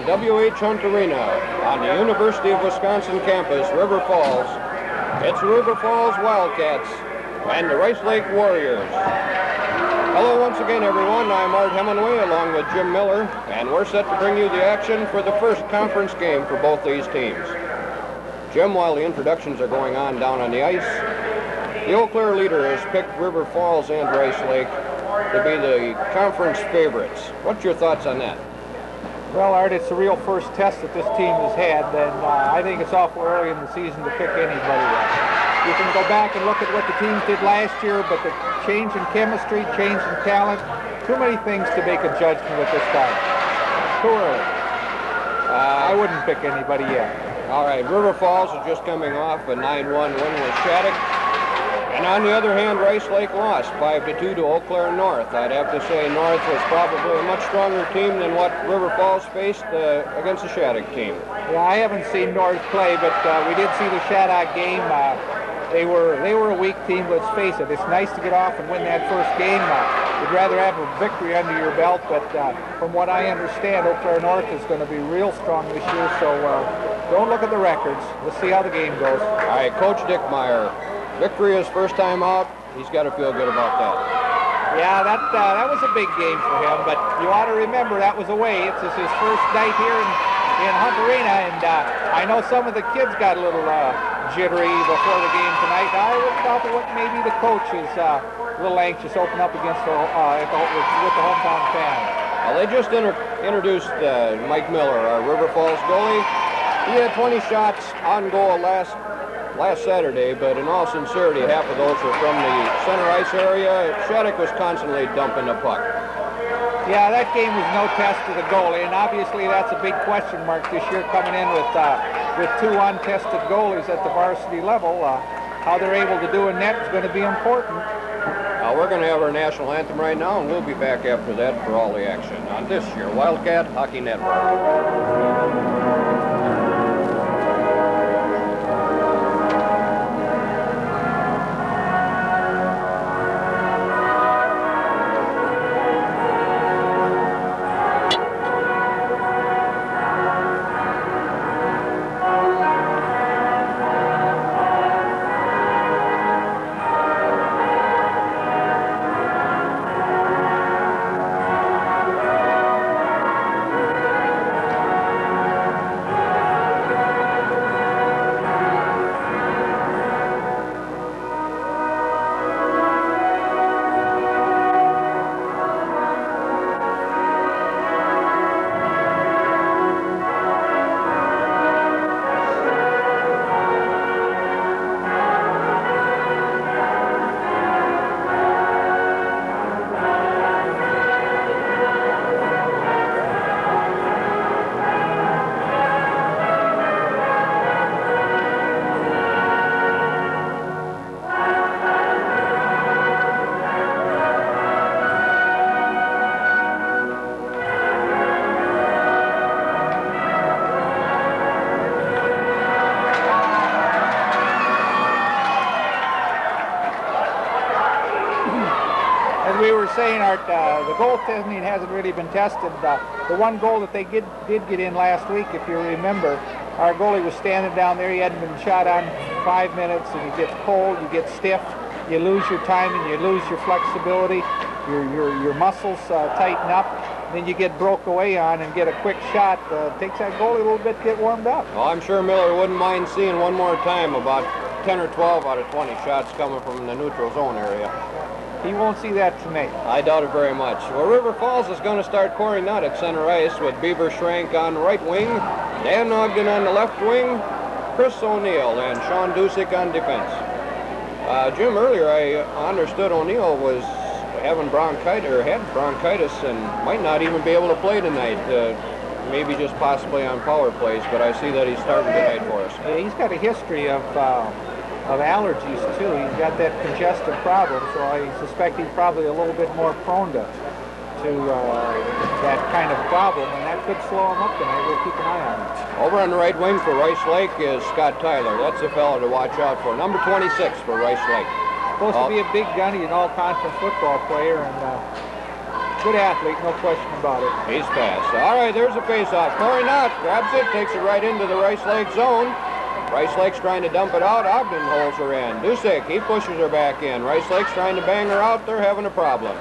W.H. Hunt Arena on the University of Wisconsin campus, River Falls. It's River Falls Wildcats and the Rice Lake Warriors. Hello once again, everyone. I'm Art Hemingway along with Jim Miller, and we're set to bring you the action for the first conference game for both these teams. Jim, while the introductions are going on down on the ice, the Eau Claire leader has picked River Falls and Rice Lake to be the conference favorites. What's your thoughts on that? Well, Art, it's the real first test that this team has had, and I think it's awful early in the season to pick anybody yet. You can go back and look at what the teams did last year, but the change in chemistry, change in talent, too many things to make a judgment at this time. Too early. I wouldn't pick anybody yet. All right, River Falls is just coming off a 9-1 win with Shattuck. And on the other hand, Rice Lake lost 5-2 to Eau Claire North. I'd have to say North was probably a much stronger team than what River Falls faced against the Shattuck team. Yeah, I haven't seen North play, but we did see the Shattuck game. They were a weak team, let's face it. It's nice to get off and win that first game. You'd rather have a victory under your belt, but from what I understand, Eau Claire North is going to be real strong this year, so don't look at the records. Let's see how the game goes. All right, Coach Dickmeyer. Victory his first time out. He's got to feel good about that. Yeah, that was a big game for him, but you ought to remember that was away. It's his first night here in Hunt Arena, and I know some of the kids got a little jittery before the game tonight. I would probably what maybe the coach is a little anxious open up against with the hometown fans. Well, they just introduced Mike Miller, our River Falls goalie. He had 20 shots on goal last Saturday, but in all sincerity, half of those were from the center ice area. Shattuck was constantly dumping the puck. Yeah, that game was no test to the goalie, and obviously that's a big question mark this year coming in with two untested goalies at the varsity level. How they're able to do in net is going to be important. We're going to have our national anthem right now, and we'll be back after that for all the action on this year Wildcat Hockey Network. Saying, Art, the goaltending hasn't really been tested. The one goal that they did get in last week, if you remember, our goalie was standing down there. He hadn't been shot on 5 minutes, and you get cold, you get stiff, you lose your timing, you lose your flexibility, your muscles tighten up. Then you get broke away on and get a quick shot. Takes that goalie a little bit to get warmed up. Well, I'm sure Miller wouldn't mind seeing one more time about 10 or 12 out of 20 shots coming from the neutral zone area. He won't see that tonight. I doubt it very much. Well, River Falls is going to start pouring out at center ice with Beaver Schrank on the right wing, Dan Ogden on the left wing, Chris O'Neill, and Sean Dusick on defense. Jim, earlier I understood O'Neill was having bronchitis and might not even be able to play tonight. Maybe just possibly on power plays, but I see that he's starting tonight for us. Yeah, he's got a history of allergies too. He's got that congestive problem, so I suspect he's probably a little bit more prone to that kind of problem, and that could slow him up tonight. We'll keep an eye on him. Over on the right wing for Rice Lake is Scott Tyler. That's a fellow to watch out for. Number 26 for Rice Lake. Supposed to be a big gun. He's an all-conference football player, and good athlete, no question about it. He's fast. All right, there's a face-off. Corey Knott grabs it, takes it right into the Rice Lake zone. Rice Lake's trying to dump it out. Ogden holds her in. Dusick, he pushes her back in. Rice Lake's trying to bang her out. They're having a problem.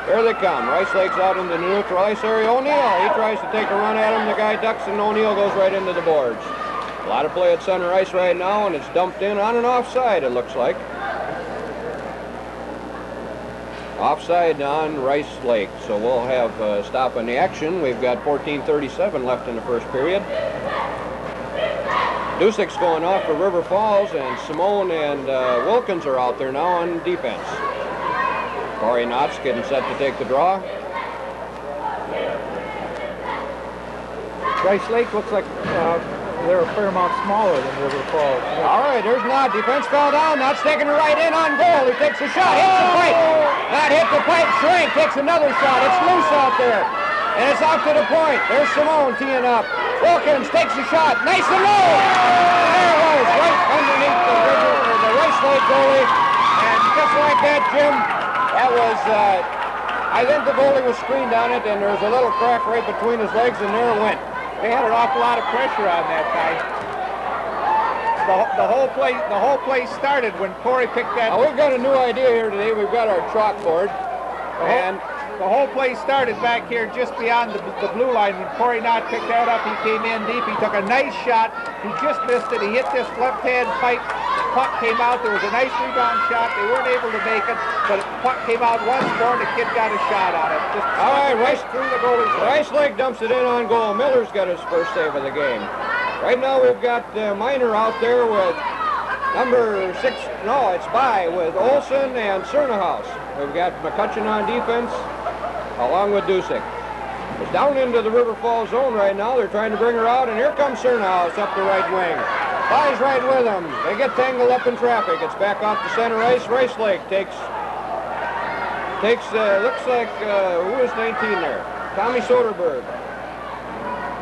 Here they come. Rice Lake's out into the neutral ice area. O'Neill, he tries to take a run at him. The guy ducks, and O'Neill goes right into the boards. A lot of play at center ice right now, and it's dumped in on an offside, it looks like. Offside on Rice Lake, so we'll have a stop in the action. We've got 14:37 left in the first period. Dusick's going off for River Falls, and Simone and Wilkins are out there now on defense. Corey Knott's getting set to take the draw. Rice Lake looks like they're a fair amount smaller than River Falls. All right, there's Knott. Defense fell down. Knott's taking it right in on goal. He takes a shot, hits the pipe. Knott hits the pipe. Schrank takes another shot. It's loose out there, and it's out to the point. There's Simone teeing up. Wilkins takes a shot. Nice and low. There it was, right underneath the Rice Lake goalie. And just like that, Jim, that was, I think the goalie was screened on it, and there was a little crack right between his legs, and there it went. They had an awful lot of pressure on that guy. The whole play started when Corey picked that. Now, we've got a new idea here today. We've got our chalkboard, and the whole play started back here just beyond the blue line. When Corey Knott picked that up, he came in deep. He took a nice shot. He just missed it. He hit this left-hand pipe. Puck came out. There was a nice rebound shot. They weren't able to make it, but puck came out once more, and the kid got a shot on it. Just all right, Rice through the goalie's Rice Lake dumps it in on goal. Miller's got his first save of the game. Right now we've got Miner out there with number 6. No, it's by with Olson and Cernahouse. We've got McCutcheon on defense, along with Dusick. It's down into the River Falls zone right now. They're trying to bring her out, and here comes Cernahouse up the right wing. By's right with them. They get tangled up in traffic. It's back off the center ice. Rice Lake takes looks like, who is 19 there? Tommy Soderberg.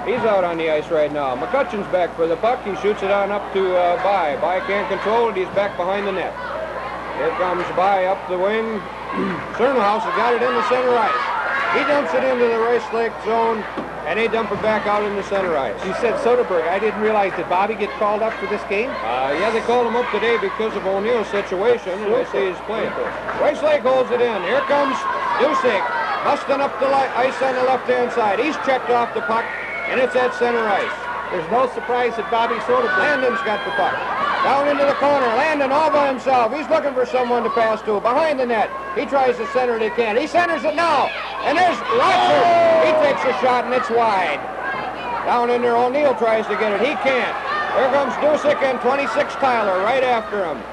He's out on the ice right now. McCutcheon's back for the puck. He shoots it on up to By. By can't control it. He's back behind the net. Here comes By up the wing. Cernahouse has got it in the center ice. He dumps it into the Rice Lake zone, and they dump it back out in the center ice. You said Soderberg. I didn't realize. Did Bobby get called up for this game? Yeah, they called him up today because of O'Neill's situation, and they say he's playing. Rice Lake holds it in. Here comes Dusick, busting up the ice on the left-hand side. He's checked off the puck, and it's at center ice. There's no surprise that Bobby Soderberg. Landon's got the puck. Down into the corner. Landon all by himself. He's looking for someone to pass to. Behind the net. He tries to center it. He can't. He centers it now. And there's Rochford. He takes a shot, and it's wide. Down in there, O'Neill tries to get it. He can't. There comes Dusick and 26 Tyler right after him.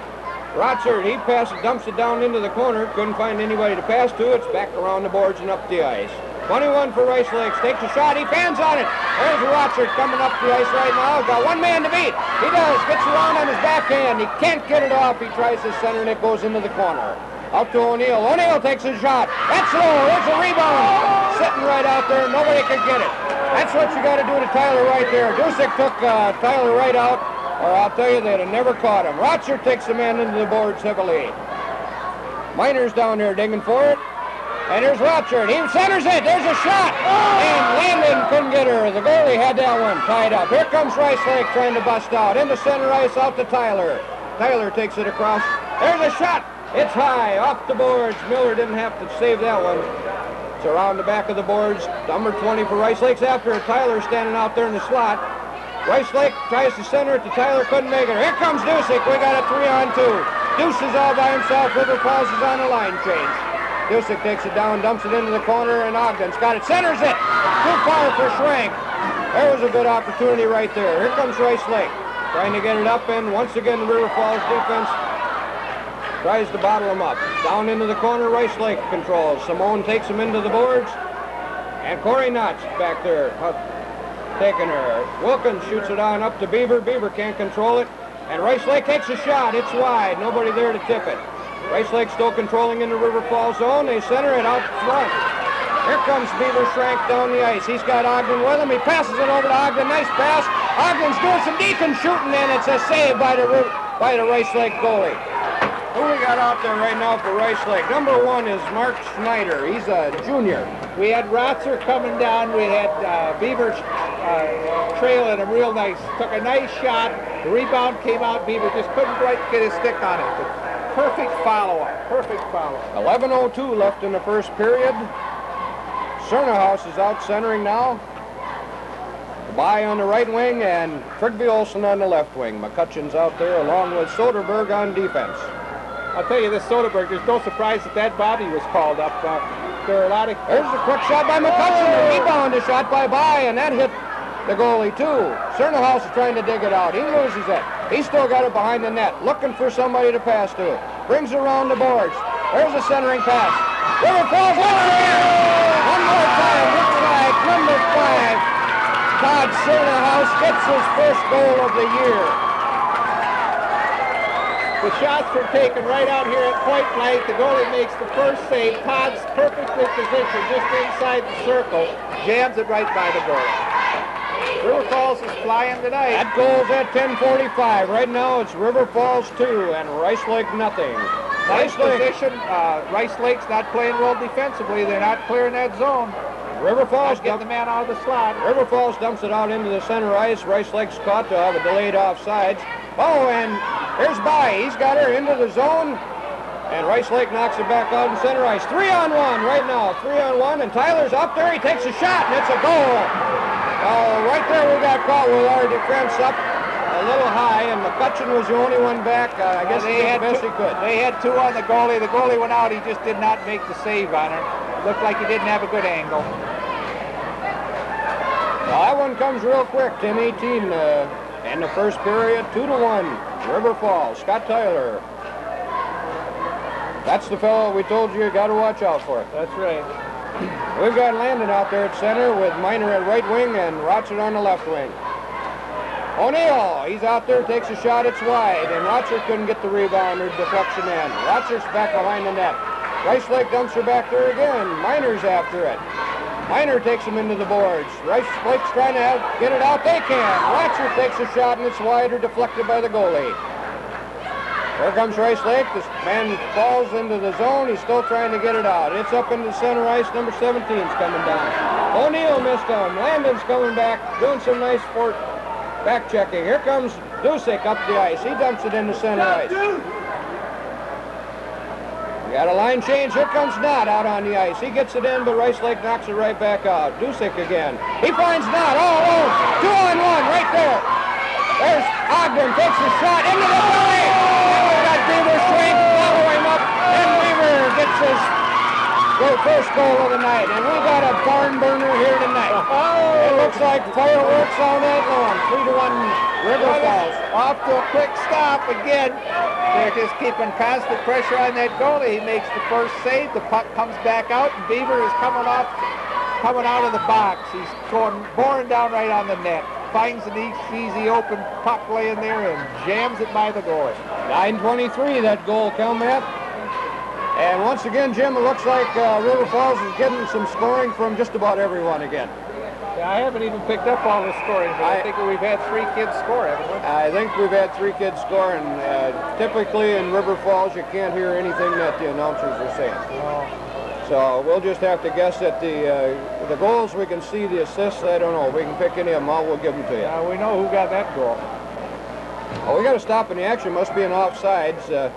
Rochford, he dumps it down into the corner. Couldn't find anybody to pass to. It's back around the boards and up the ice. 21 for Rice Lakes. Takes a shot. He fans on it. There's Rochford coming up the ice right now. Got one man to beat. He does. Gets around on his backhand. He can't get it off. He tries to center, and it goes into the corner. Out to O'Neill. O'Neill takes a shot. That's low. There's a rebound. Sitting right out there. Nobody can get it. That's what you got to do to Tyler right there. Dusick took Tyler right out, or I'll tell you, they'd have never caught him. Rochford takes the man into the boards heavily. Miner's down there digging for it. And there's Rochford. He centers it. There's a shot. And Landon couldn't get her. The goalie had that one tied up. Here comes Rice Lake trying to bust out. Into center ice, out to Tyler. Tyler takes it across. There's a shot. It's high, off the boards. Miller didn't have to save that one. It's around the back of the boards. Number 20 for Rice Lake's after it. Tyler standing out there in the slot. Rice Lake tries to center it to Tyler. Couldn't make it. Here comes Dusick. We got a 3-on-2. Deuce is all by himself. River Falls is on a line change. Dusick takes it down, dumps it into the corner, and Ogden's got it. Centers it. Too far for Schrank. There was a good opportunity right there. Here comes Rice Lake. Trying to get it up, and once again the River Falls defense tries to bottle him up. Down into the corner, Rice Lake controls. Simone takes him into the boards, and Corey Knott's back there taking her. Wilkins shoots it on up to Beaver. Beaver can't control it, and Rice Lake takes a shot. It's wide. Nobody there to tip it. Rice Lake still controlling in the River Falls zone. They center it out front. Here comes Beaver Schrank down the ice. He's got Ogden with him. He passes it over to Ogden. Nice pass. Ogden's doing some decent shooting, and it's a save by the Rice Lake goalie. we got out there right now for Rice Lake? Number 1 is Mark Schneider. He's a junior. We had Rotzer coming down. We had Beaver trailing him real nice. Took a nice shot. The rebound came out. Beaver just couldn't quite get his stick on it. But perfect follow-up. Perfect follow-up. 11:02 left in the first period. Cernahouse is out centering now. By on the right wing and Trigby Olsen on the left wing. McCutcheon's out there along with Soderberg on defense. I'll tell you this, Soderberg, there's no surprise that Bobby was called up. There are a lot of... There's a quick shot by McCutcheon. The rebound, a shot by and that hit the goalie too. Cernahouse is trying to dig it out. He loses it. He's still got it behind the net, looking for somebody to pass to. Brings it around the boards. There's a centering pass. River Falls once again. One more time. Looks like number 5. Todd Cernahouse gets his first goal of the year. The shots were taken right out here at point blank. The goalie makes the first save. Todd's perfectly positioned just inside the circle. Jams it right by the goal. River Falls is flying tonight. That goal's at 10:45. Right now it's River Falls 2 and Rice Lake nothing. Nice position. Rice Lake's not playing well defensively. They're not clearing that zone. River Falls get the man out of the slot. River Falls dumps it out into the center ice. Rice Lake's caught to have a delayed offsides. Oh, and here's By. He's got her into the zone. And Rice Lake knocks it back out in center ice. 3-on-1 right now. 3-on-1. And Tyler's up there. He takes a shot, and it's a goal. Right there we got caught with our defense up a little high, and McCutcheon was the only one back. I guess he did the best he could. They had 2 on the goalie. The goalie went out. He just did not make the save on her. Looked like he didn't have a good angle. Well, that one comes real quick. 10:18 in the first period. 2-1. River Falls. Scott Tyler. That's the fellow we told you got to watch out for. That's right. We've got Landon out there at center with Miner at right wing and Rotzer on the left wing. O'Neill, he's out there, takes a shot, it's wide, and Rotzer couldn't get the rebound or deflection in. Rotzer's back behind the net. Rice Lake dumps her back there again. Miner's after it. Miner takes him into the boards. Rice Lake's trying to get it out. They can. Rotzer takes a shot, and it's wide or deflected by the goalie. Here comes Rice Lake. This man falls into the zone. He's still trying to get it out. It's up into the center ice. Number 17's coming down. O'Neill missed him. Landon's coming back, doing some nice back checking. Here comes Dusick up the ice. He dumps it into center ice. We got a line change. Here comes Knott out on the ice. He gets it in, but Rice Lake knocks it right back out. Dusick again. He finds Knott. Oh, 2-on-1 right there. There's Ogden, takes a shot into the play. And we got Beaver Schwenk following up, and Beaver gets his first goal of the night. And we got a barn burner here tonight. It looks like fireworks all night long. 3-1 River Falls. Off to a quick stop again. They're just keeping constant pressure on that goalie. He makes the first save. The puck comes back out, and Beaver is coming out of the box. He's boring down right on the net. Finds an easy open puck laying there and jams it by the goalie. 9:23 that goal come at. And once again, Jim, it looks like River Falls is getting some scoring from just about everyone again. Yeah, I haven't even picked up all the scoring, but I think we've had 3 kids score, haven't we? I think we've had 3 kids score, and typically in River Falls, you can't hear anything that the announcers are saying. Oh. So we'll just have to guess at the goals. We can see the assists. I don't know. We can pick any of them out. We'll give them to you. We know who got that goal. Oh, we got to stop in the action. Must be an offsides.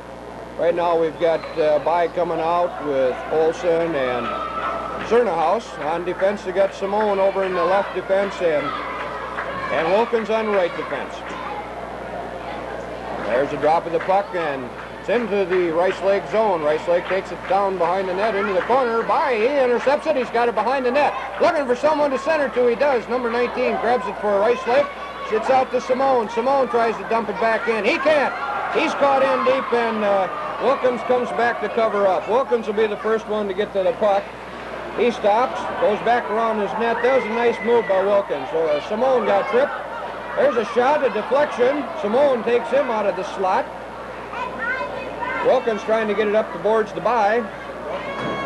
Right now we've got By coming out with Olsen and Cernahouse. On defense, we got Simone over in the left defense and Wilkins on right defense. There's a drop of the puck, and it's into the Rice Lake zone. Rice Lake takes it down behind the net into the corner. By, he intercepts it. He's got it behind the net. Looking for someone to center to. He does. Number 19 grabs it for Rice Lake. It's out to Simone. Simone tries to dump it back in. He can't. He's caught in deep, and Wilkins comes back to cover up. Wilkins will be the first one to get to the puck. He stops, goes back around his net. That was a nice move by Wilkins. So Simone got tripped. There's a shot, a deflection. Simone takes him out of the slot. Wilkins trying to get it up the boards to By.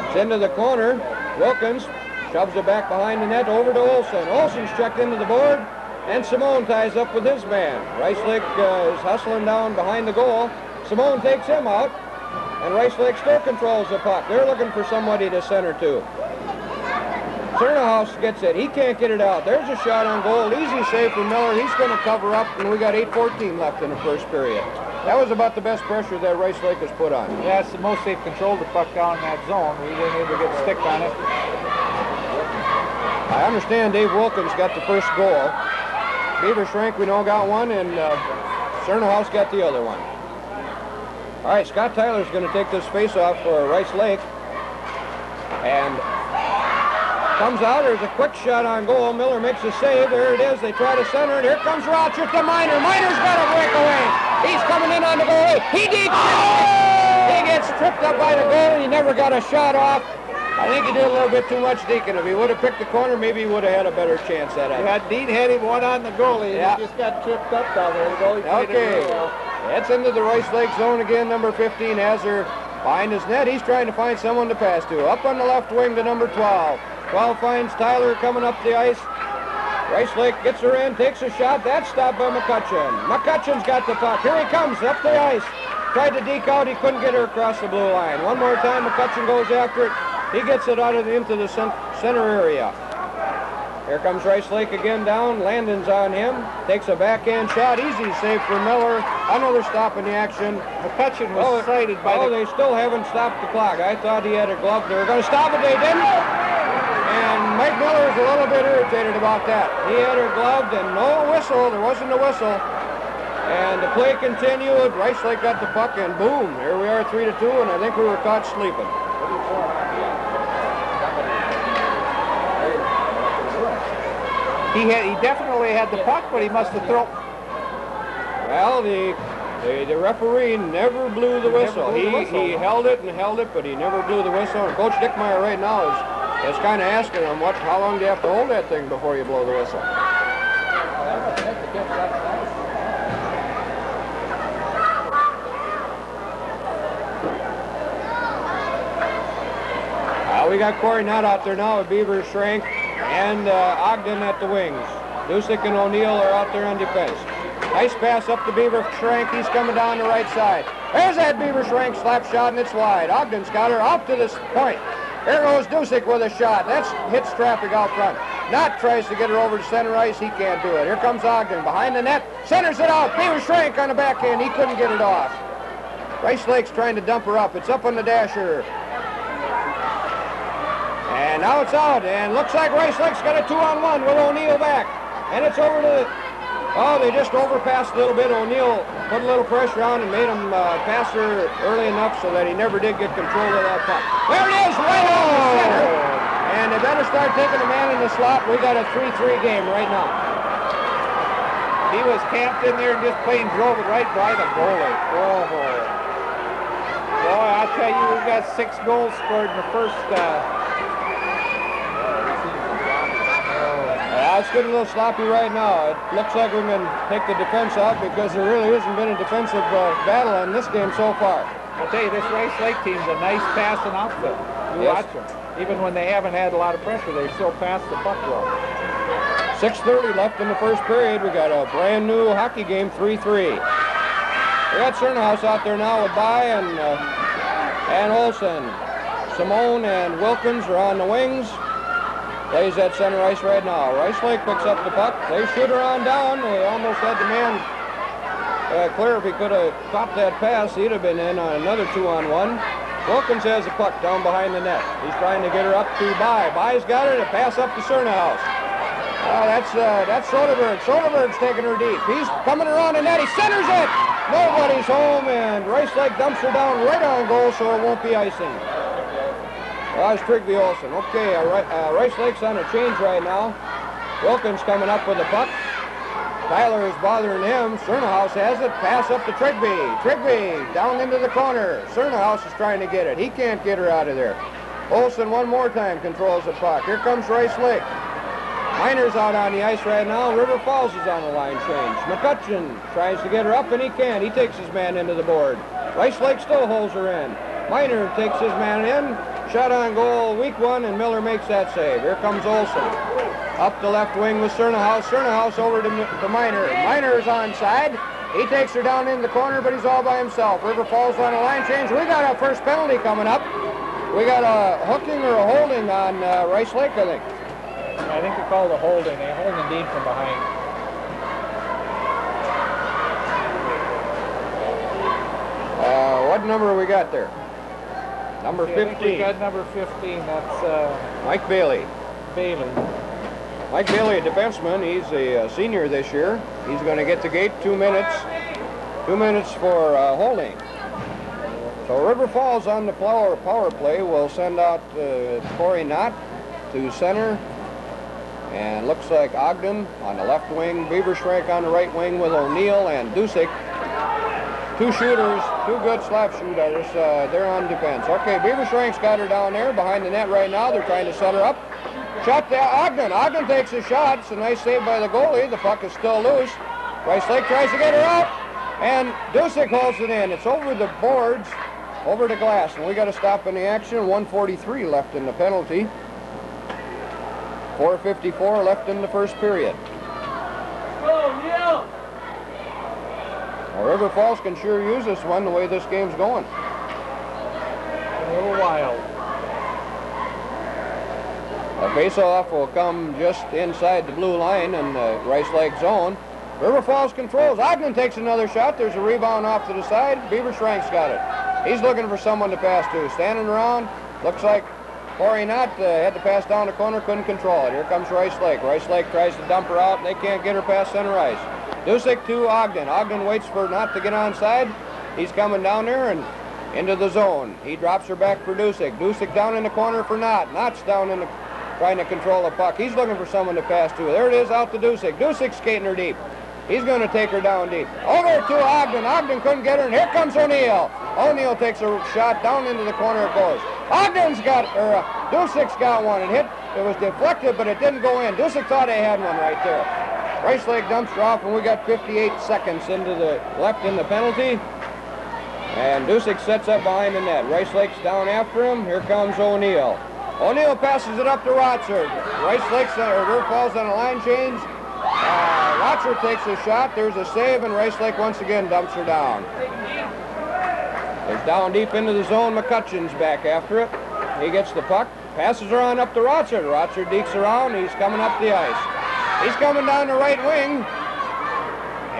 It's into the corner. Wilkins shoves it back behind the net over to Olsen. Olsen's checked into the board, and Simone ties up with his man. Rice Lake is hustling down behind the goal. Simone takes him out. And Rice Lake still controls the puck. They're looking for somebody to center to. Cernahouse gets it. He can't get it out. There's a shot on goal. Easy save for Miller. He's going to cover up, and we got 8:14 left in the first period. That was about the best pressure that Rice Lake has put on. Yeah, it's the most they've controlled the puck down in that zone. We weren't able to get a stick on it. I understand Dave Wilkins got the first goal. Beaver Shrank, we know, got one, and Cernahouse got the other one. All right, Scott Tyler's going to take this face-off for Rice Lake. And comes out. There's a quick shot on goal. Miller makes a save. There it is. They try to center it. Here comes Roger to Miner. Miner's got a breakaway. He's coming in on the goal. He gets tripped up by the goal, and he never got a shot off. I think he did a little bit too much deacon. If he would have picked the corner, maybe he would have had a better chance at it. Yeah, Dean had him one on the goalie. Yeah. He just got tripped up down there. The goalie played it really well. That's into the Rice Lake zone again. Number 15 has her behind his net. He's trying to find someone to pass to. Up on the left wing to number 12. 12 finds Tyler coming up the ice. Rice Lake gets her in, takes a shot. That's stopped by McCutcheon. McCutcheon's got the puck. Here he comes up the ice. Tried to deke out. He couldn't get her across the blue line. One more time, McCutcheon goes after it. He gets it out of into the center area. Here comes Rice Lake again down. Landon's on him. Takes a backhand shot. Easy save for Miller. Another stop in the action. McCutcheon was cited by they still haven't stopped the clock. I thought he had a glove. They were going to stop it. They didn't. And Mike Miller is a little bit irritated about that. He had her gloved and no whistle. There wasn't a whistle. And the play continued. Rice Lake got the puck and boom. Here we are 3-2, and I think we were caught sleeping. He definitely had the puck, but he must have thrown. Well, the referee never blew the whistle. He held it, but he never blew the whistle. And Coach Dickmeyer right now is kind of asking him, how long do you have to hold that thing before you blow the whistle? We got Corey Nutt out there now with Beaver Shrank and Ogden at the wings. Dusick and O'Neill are out there on defense. Nice pass up to Beaver Shrank. He's coming down the right side. There's that Beaver Shrank slap shot, and it's wide. Ogden's got her out to this point. Here goes Dusick with a shot. That hits traffic out front. Nutt tries to get her over to center ice. He can't do it. Here comes Ogden behind the net. Centers it out. Beaver Shrank on the backhand. He couldn't get it off. Rice Lake's trying to dump her up. It's up on the dasher. And now it's out, and looks like Rice Lake's got a 2-on-1 with O'Neill back. And it's over to they just overpassed a little bit. O'Neill put a little pressure on and made him pass her early enough so that he never did get control of that puck. There it is, right on the center. And they better start taking a man in the slot. We got a 3-3 game right now. He was camped in there and just plain drove it right by the goalie. Oh, boy. Boy, I'll tell you, we've got 6 goals scored in the first... It's getting a little sloppy right now. It looks like we can take the defense out because there really hasn't been a defensive battle in this game so far. I'll tell you, this Rice Lake team's a nice passing outfit. You watch them. Even when they haven't had a lot of pressure, they still pass the puck well. 6:30 left in the first period. We got a brand new hockey game, 3-3. We got Cernahouse out there now with By and Olsen. Simone and Wilkins are on the wings. Plays at center ice right now. Rice Lake picks up the puck. They shoot her on down. They almost had the man clear. If he could have caught that pass, he'd have been in on another 2-on-1. Wilkins has the puck down behind the net. He's trying to get her up to By. By's got her to pass up to Cernahouse. That's Soderberg. Soderberg's taking her deep. He's coming around the net. He centers it. Nobody's home, and Rice Lake dumps her down right on goal, so it won't be icing. Well, it's Trigby Olsen. Okay, Rice Lake's on a change right now. Wilkins coming up with the puck. Tyler is bothering him. Cernahouse has it. Pass up to Trigby. Trigby down into the corner. Cernahouse is trying to get it. He can't get her out of there. Olsen one more time controls the puck. Here comes Rice Lake. Miner's out on the ice right now. River Falls is on the line change. McCutcheon tries to get her up, and he can't. He takes his man into the board. Rice Lake still holds her in. Miner takes his man in. Shot on goal, weak one, and Miller makes that save. Here comes Olsen. Up the left wing with Cernahouse. Cernahouse over to Miner. Miner's onside. He takes her down in the corner, but he's all by himself. River Falls on a line change. We got our first penalty coming up. We got a hooking or a holding on Rice Lake, I think. I think they called a holding. They holding Dean from behind. What number we got there? Number 15. I think we got number 15. That's Mike Bailey. Bailey. Mike Bailey, a defenseman. He's a senior this year. He's going to get the gate 2 minutes. 2 minutes for holding. So River Falls on the power play will send out Corey Knott to center. And looks like Ogden on the left wing, Beavershrank on the right wing with O'Neill and Dusick. Two shooters, two good slap shooters. They're on defense. Okay, Beavershrank's got her down there behind the net right now. They're trying to set her up. Shot to Ogden. Ogden takes a shot. It's a nice save by the goalie. The puck is still loose. Rice Lake tries to get her out, and Dusick holds it in. It's over the boards, over the glass, and we got to stop in the action. 1:43 left in the penalty. 4:54 left in the first period. Well, River Falls can sure use this one the way this game's going. A little wild. The face-off will come just inside the blue line in the Rice Lake zone. River Falls controls. Ogden takes another shot. There's a rebound off to the side. Beavershrank's got it. He's looking for someone to pass to. Standing around. Looks like Corey Knott had to pass down the corner, couldn't control it. Here comes Rice Lake. Rice Lake tries to dump her out, and they can't get her past center ice. Dusick to Ogden. Ogden waits for Knott to get onside. He's coming down there and into the zone. He drops her back for Dusick. Dusick down in the corner for Knott. Knott's down in the trying to control the puck. He's looking for someone to pass to. There it is, out to Dusick. Dusick skating her deep. He's going to take her down deep. Over to Ogden. Ogden couldn't get her, and here comes O'Neill. O'Neill takes a shot down into the corner. It goes. Ogden's got, or Dusick's got one. It hit. It was deflected, but it didn't go in. Dusick thought he had one right there. Rice Lake dumps her off, and we got 58 seconds into the left in the penalty. And Dusick sets up behind the net. Rice Lake's down after him. Here comes O'Neill. O'Neill passes it up to Rotzer. Rice Lake River Falls on a line change. Rotzer takes a shot. There's a save, and Rice Lake once again dumps her down. It's down deep into the zone. McCutcheon's back after it. He gets the puck, passes her on up to Rotzer. Rotzer dekes around. He's coming up the ice. He's coming down the right wing,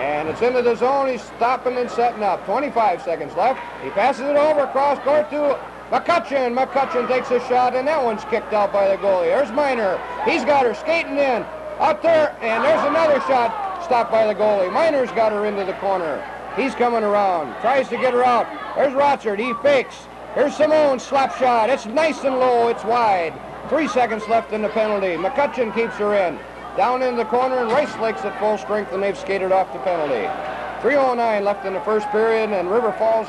and it's into the zone. He's stopping and setting up. 25 seconds left. He passes it over across court to McCutcheon. McCutcheon takes a shot, and that one's kicked out by the goalie. There's Miner. He's got her skating in. Out there, and there's another shot stopped by the goalie. Miner's got her into the corner. He's coming around, tries to get her out. There's Rotsard. He fakes. Here's Simone's slap shot. It's nice and low. It's wide. 3 seconds left in the penalty. McCutcheon keeps her in. Down in the corner, and Rice Lake's at full strength, and they've skated off the penalty. 3:09 left in the first period, and River Falls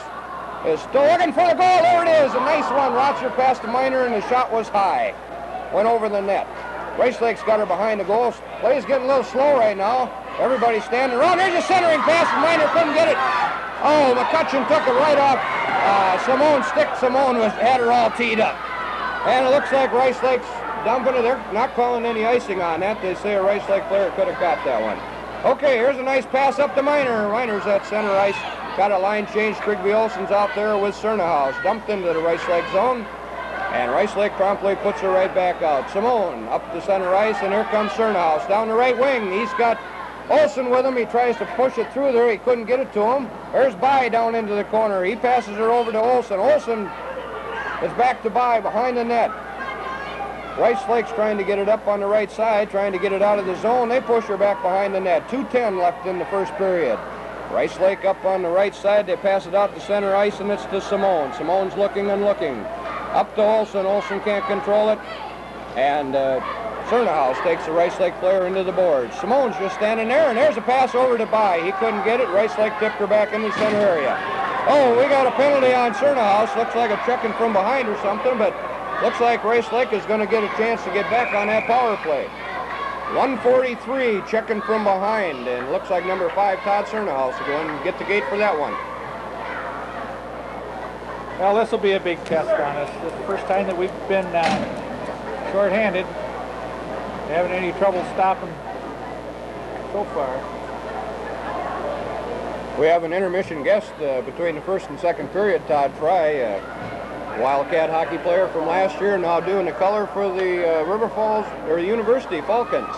is still looking for the goal. There it is. A nice one. Rotsard passed the Miner, and the shot was high. Went over the net. Rice Lake's got her behind the goal. Play's getting a little slow right now. Everybody's standing around. There's a centering pass, and Miner couldn't get it. Oh, McCutcheon took it right off Simone's stick. Simone had her all teed up. And it looks like Rice Lake's dumping it. They're not calling any icing on that. They say a Rice Lake player could have got that one. Okay, here's a nice pass up to Miner. Miner's at center ice. Got a line change. Trigby Olsen's out there with Cernahouse. Dumped into the Rice Lake zone. And Rice Lake promptly puts her right back out. Simone up the center ice, and here comes Cernahouse down the right wing. He's got Olsen with him. He tries to push it through there. He couldn't get it to him. There's By down into the corner. He passes her over to Olsen. Olsen is back to By behind the net. Rice Lake's trying to get it up on the right side, trying to get it out of the zone. They push her back behind the net. 2:10 left in the first period. Rice Lake up on the right side. They pass it out to center ice, and it's to Simone. Simone's looking and looking. Up to Olsen. Olsen can't control it. And Cernahouse takes the Rice Lake player into the boards. Simone's just standing there, and there's a pass over to By. He couldn't get it. Rice Lake tipped her back in the center area. Oh, we got a penalty on Cernahouse. Looks like a checking from behind or something, but looks like Rice Lake is going to get a chance to get back on that power play. 1:43 checking from behind, and looks like number 5, Todd Cernahouse, will go and get the gate for that one. Well, this will be a big test on us. This is the first time that we've been short-handed. Having any trouble stopping so far. We have an intermission guest between the first and second period, Todd Fry, Wildcat hockey player from last year, now doing the color for the River Falls, or University Falcons.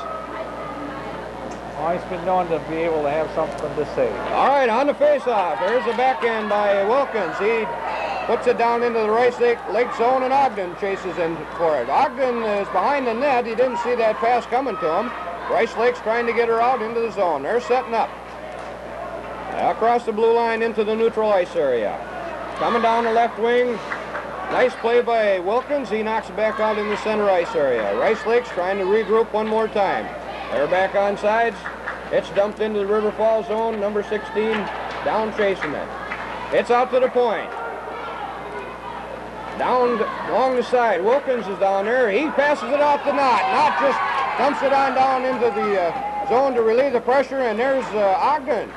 Well, he's been known to be able to have something to say. All right, on the face-off, there's a backhand by Wilkins. He puts it down into the Rice Lake zone, and Ogden chases in for it. Ogden is behind the net. He didn't see that pass coming to him. Rice Lake's trying to get her out into the zone. They're setting up. Across the blue line into the neutral ice area. Coming down the left wing. Nice play by Wilkins. He knocks it back out in the center ice area. Rice Lake's trying to regroup one more time. They're back on sides. It's dumped into the River Falls zone. Number 16 down chasing it. It's out to the point. Down along the side. Wilkins is down there. He passes it off to Knott. Knott just dumps it on down into the zone to relieve the pressure, and there's Ogden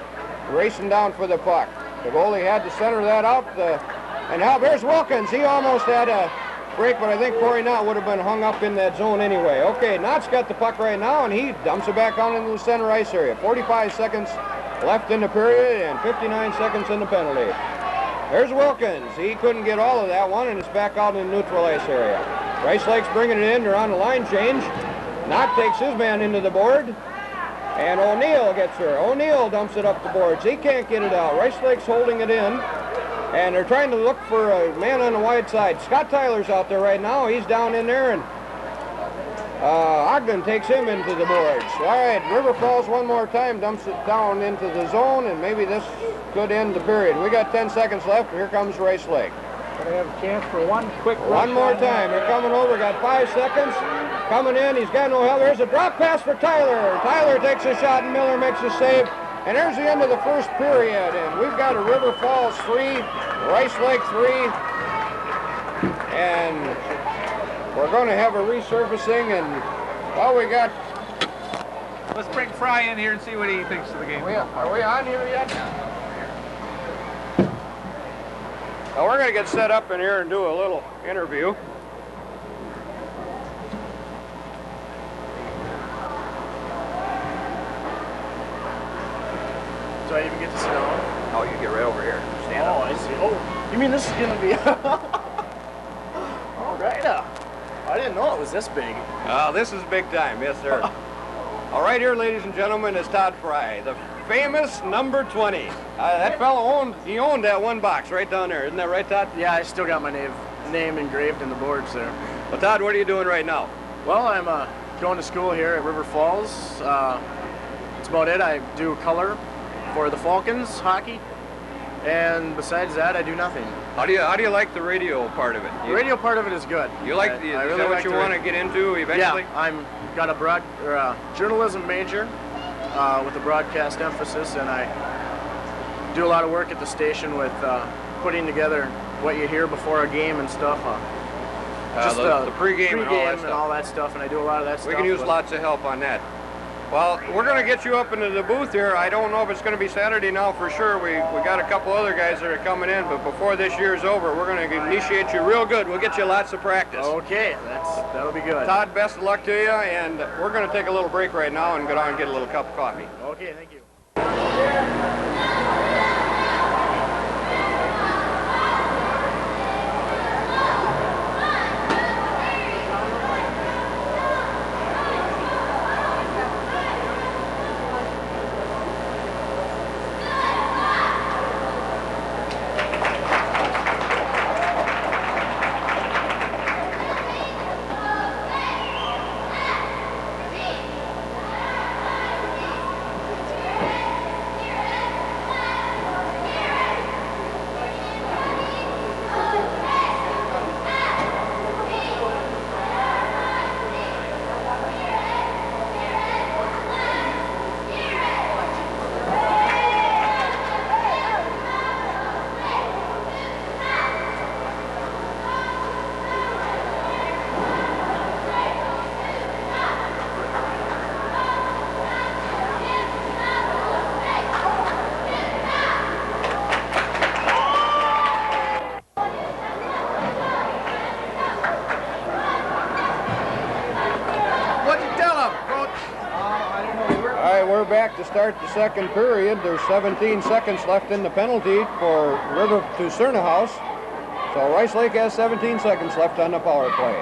racing down for the puck. The goalie had to center that out, and now there's Wilkins. He almost had a break, but I think Corey Knott would have been hung up in that zone anyway. Okay, Knott's got the puck right now, and he dumps it back out into the center ice area. 45 seconds left in the period, and 59 seconds in the penalty. There's Wilkins. He couldn't get all of that one, and it's back out in the neutral ice area. Rice Lake's bringing it in. They're on the line change. Knott takes his man into the board, and O'Neill gets her. O'Neill dumps it up the boards. He can't get it out. Rice Lake's holding it in, and they're trying to look for a man on the wide side. Scott Tyler's out there right now. He's down in there, and Ogden takes him into the boards. All right, River Falls one more time, dumps it down into the zone, and maybe this could end the period. We got 10 seconds left. Here comes Rice Lake. Gonna have a chance for one quick rush. One more time. They're coming over. Got 5 seconds. Coming in. He's got no help. There's a drop pass for Tyler. Tyler takes a shot, and Miller makes a save. And there's the end of the first period. And we've got a River Falls 3, Rice Lake 3. And we're going to have a resurfacing. And, well, we got... Let's bring Fry in here and see what he thinks of the game. Are we on here yet? Well, we're going to get set up in here and do a little interview. Do I even get to sit down? Oh, you get right over here. Stand up. Oh, I see. Oh, you mean this is going to be... All right. I didn't know it was this big. This is big time. Yes, sir. All right, here, ladies and gentlemen, is Todd Fry, the famous number 20. That fellow owned that one box right down there. Isn't that right, Todd? Yeah, I still got my name engraved in the boards there. Well, Todd, what are you doing right now? Well, I'm going to school here at River Falls. That's about it. I do color for the Falcons hockey, and besides that, I do nothing. How do you like the radio part of it? The radio part of it is good. You like is that what you want to get into eventually? Yeah, I'm got a journalism major with a broadcast emphasis, and I do a lot of work at the station with putting together what you hear before a game and stuff. The pregame and all that stuff, and I do a lot of that stuff. We can use lots of help on that. Well, we're going to get you up into the booth here. I don't know if it's going to be Saturday now for sure. We got a couple other guys that are coming in, but before this year's over, we're going to initiate you real good. We'll get you lots of practice. Okay, that'll be good. Todd, best of luck to you, and we're going to take a little break right now and go down and get a little cup of coffee. Okay, thank you. back to start the second period. There's 17 seconds left in the penalty for River to Cerna House. So Rice Lake has 17 seconds left on the power play.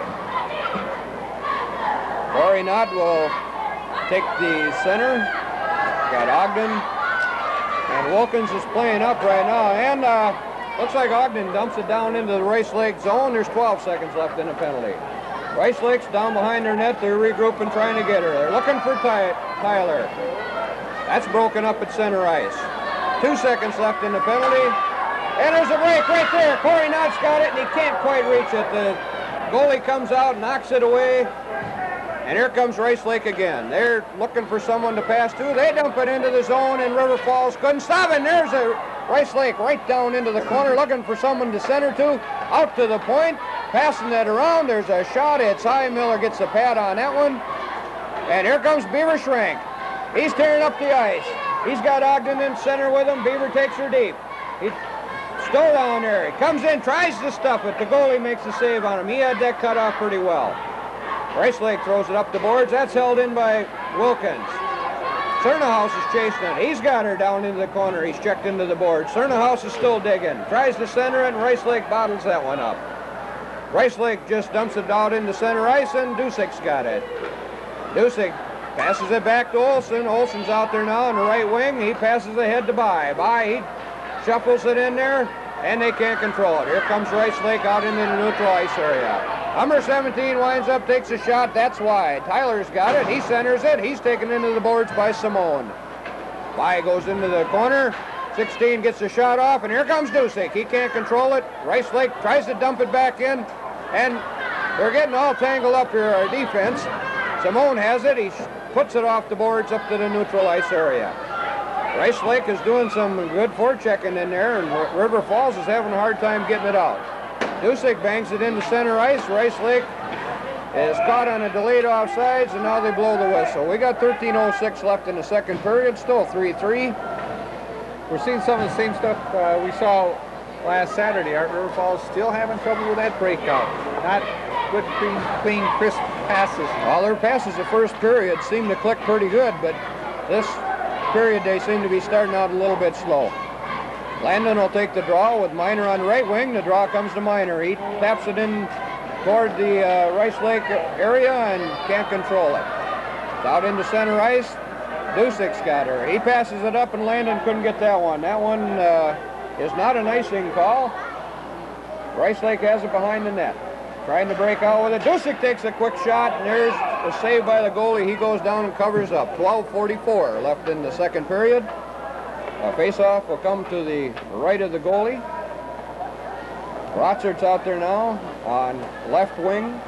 Corey Knott will take the center. Got Ogden. And Wilkins is playing up right now. And looks like Ogden dumps it down into the Rice Lake zone. There's 12 seconds left in the penalty. Rice Lake's down behind their net. They're regrouping, trying to get her. They're looking for Tyler. That's broken up at center ice. 2 seconds left in the penalty. And there's a break right there. Corey Knott's got it, and he can't quite reach it. The goalie comes out, knocks it away. And here comes Rice Lake again. They're looking for someone to pass to. They dump it into the zone, and River Falls couldn't stop it. And there's a Rice Lake right down into the corner, looking for someone to center to. Out to the point, passing that around. There's a shot. It's high. Miller gets the pad on that one. And here comes Beaver Schrank. He's tearing up the ice. He's got Ogden in center with him. Beaver takes her deep. He's still down there. He comes in, tries to stuff it. The goalie makes a save on him. He had that cut off pretty well. Rice Lake throws it up the boards. That's held in by Wilkins. Cerna House is chasing it. He's got her down into the corner. He's checked into the board. Cerna House is still digging. Tries to center it, and Rice Lake bottles that one up. Rice Lake just dumps it out into center ice, and Dusick's got it. Dusick passes it back to Olson. Olson's out there now on the right wing. He passes ahead to By. By, he shuffles it in there, and they can't control it. Here comes Rice Lake out into the neutral ice area. Number 17 winds up, takes a shot. That's wide. Tyler's got it. He centers it. He's taken into the boards by Simone. By goes into the corner. 16 gets the shot off, and here comes Dusick. He can't control it. Rice Lake tries to dump it back in, and they're getting all tangled up here, our defense. Simone has it. He puts it off the boards up to the neutral ice area. Rice Lake is doing some good forechecking in there, and River Falls is having a hard time getting it out. Dusick bangs it into center ice. Rice Lake is caught on a delayed offsides, and now they blow the whistle. We got 13:06 left in the second period, still 3-3. We're seeing some of the same stuff we saw last Saturday. Art River Falls still having trouble with that breakout. Not good, clean, crisp passes. Well, their passes the first period seemed to click pretty good, but this period they seem to be starting out a little bit slow. Landon will take the draw with Miner on the right wing. The draw comes to Miner. He taps it in toward the Rice Lake area and can't control it. It's out into center ice. Dusick's got her. He passes it up, and Landon couldn't get that one. That one is not an icing call. Rice Lake has it behind the net. Trying to break out with it. Dusick takes a quick shot, and there's a save by the goalie. He goes down and covers up. 12:44 left in the second period. A face-off will come to the right of the goalie. Rotzert's out there now on left wing.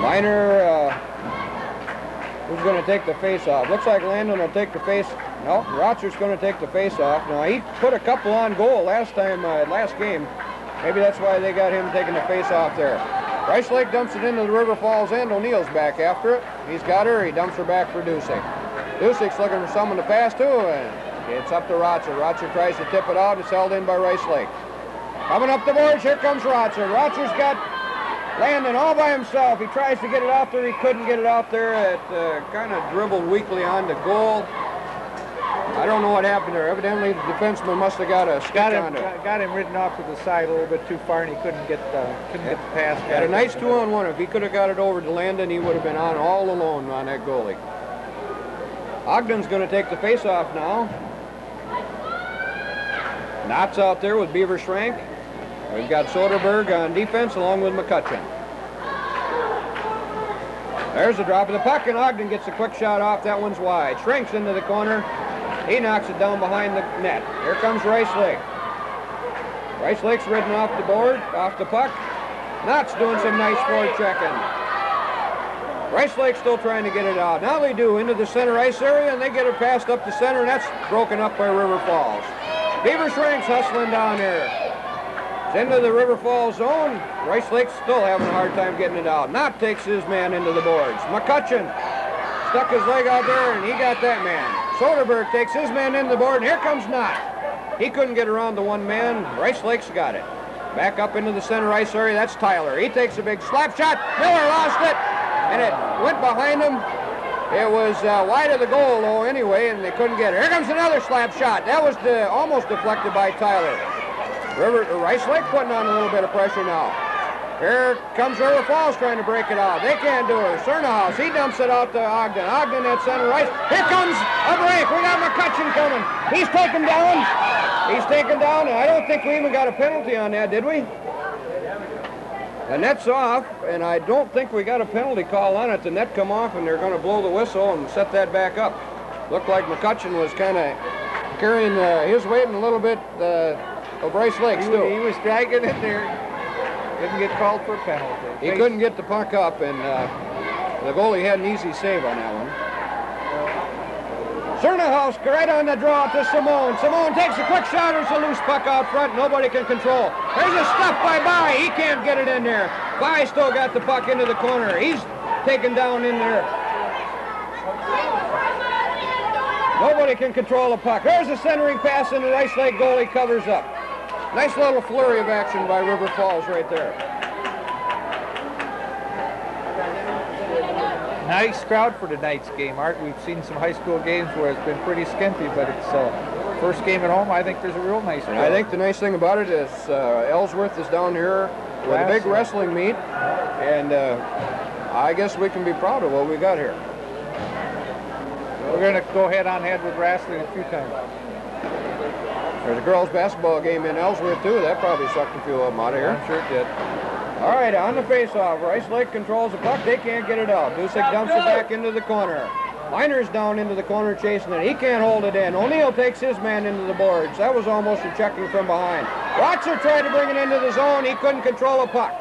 Miner, who's going to take the face-off? Looks like Landon will take the face. No, Rotzert's going to take the face-off. Now, he put a couple on goal last game. Maybe that's why they got him taking the face-off there. Rice Lake dumps it into the River Falls end. O'Neill's back after it. He's got her. He dumps her back for Dusick. Dusick's looking for someone to pass to, and it's up to Rotzer. Rotzer tries to tip it out. It's held in by Rice Lake. Coming up the boards, here comes Rotzer. Rotzer's got Landon all by himself. He tries to get it out there. He couldn't get it out there. It kind of dribbled weakly on the goal. I don't know what happened there. Evidently, the defenseman must have got a stick on it. Got him ridden off to the side a little bit too far, and he couldn't get the pass. Had a nice 2-on-1. If he could have got it over to Landon, he would have been on all alone on that goalie. Ogden's going to take the face-off now. Knott's out there with Beaver Schrank. We've got Soderberg on defense along with McCutcheon. There's the drop of the puck, and Ogden gets a quick shot off. That one's wide. Schrank's into the corner. He knocks it down behind the net. Here comes Rice Lake. Rice Lake's ridden off the board, off the puck. Knott's doing some nice forward checking. Rice Lake's still trying to get it out. Now they do into the center ice area, and they get it passed up the center, and that's broken up by River Falls. Beaver Schrank's hustling down here. It's into the River Falls zone. Rice Lake's still having a hard time getting it out. Knott takes his man into the boards. McCutcheon stuck his leg out there, and he got that man. Soderberg takes his man into the board, and here comes Knott. He couldn't get around the one man. Rice Lake's got it. Back up into the center ice area. That's Tyler. He takes a big slap shot. Miller lost it. and it went behind them. It was wide of the goal, though, anyway, and they couldn't get it. Here comes another slap shot. That was almost deflected by Tyler. Rice Lake putting on a little bit of pressure now. Here comes River Falls trying to break it out. They can't do it. Cernahouse, he dumps it out to Ogden. Ogden at center ice. Here comes a break. We got McCutcheon coming. He's taken down. He's taken down. I don't think we even got a penalty on that, did we? The net's off, and I don't think we got a penalty call on it. The net come off, and they're going to blow the whistle and set that back up. Looked like McCutcheon was kind of carrying his weight and a little bit of Rice Lake still. He was dragging it there. Didn't get called for a penalty. He couldn't get the puck up, and the goalie had an easy save on that one. Cernahouse right on the draw to Simone. Simone takes a quick shot. There's a loose puck out front. Nobody can control. There's a stuff by Bai. He can't get it in there. Bai still got the puck into the corner. He's taken down in there. Nobody can control the puck. There's a centering pass, and the Rice Lake goalie covers up. Nice little flurry of action by River Falls right there. Nice crowd for tonight's game, Art. We've seen some high school games where it's been pretty skimpy, but it's first game at home. I think there's a real nice crowd. I think the nice thing about it is Ellsworth is down here with a big wrestling meet, and I guess we can be proud of what we got here. We're going to go head on head with wrestling a few times. There's a girls' basketball game in Ellsworth, too. That probably sucked a few of them out of here. I'm sure it did. All right, on the face-off, Rice Lake controls the puck. They can't get it out. Dusick dumps it back into the corner. Miner's down into the corner chasing it. He can't hold it in. O'Neill takes his man into the boards. That was almost a checking from behind. Rotzer tried to bring it into the zone. He couldn't control the puck.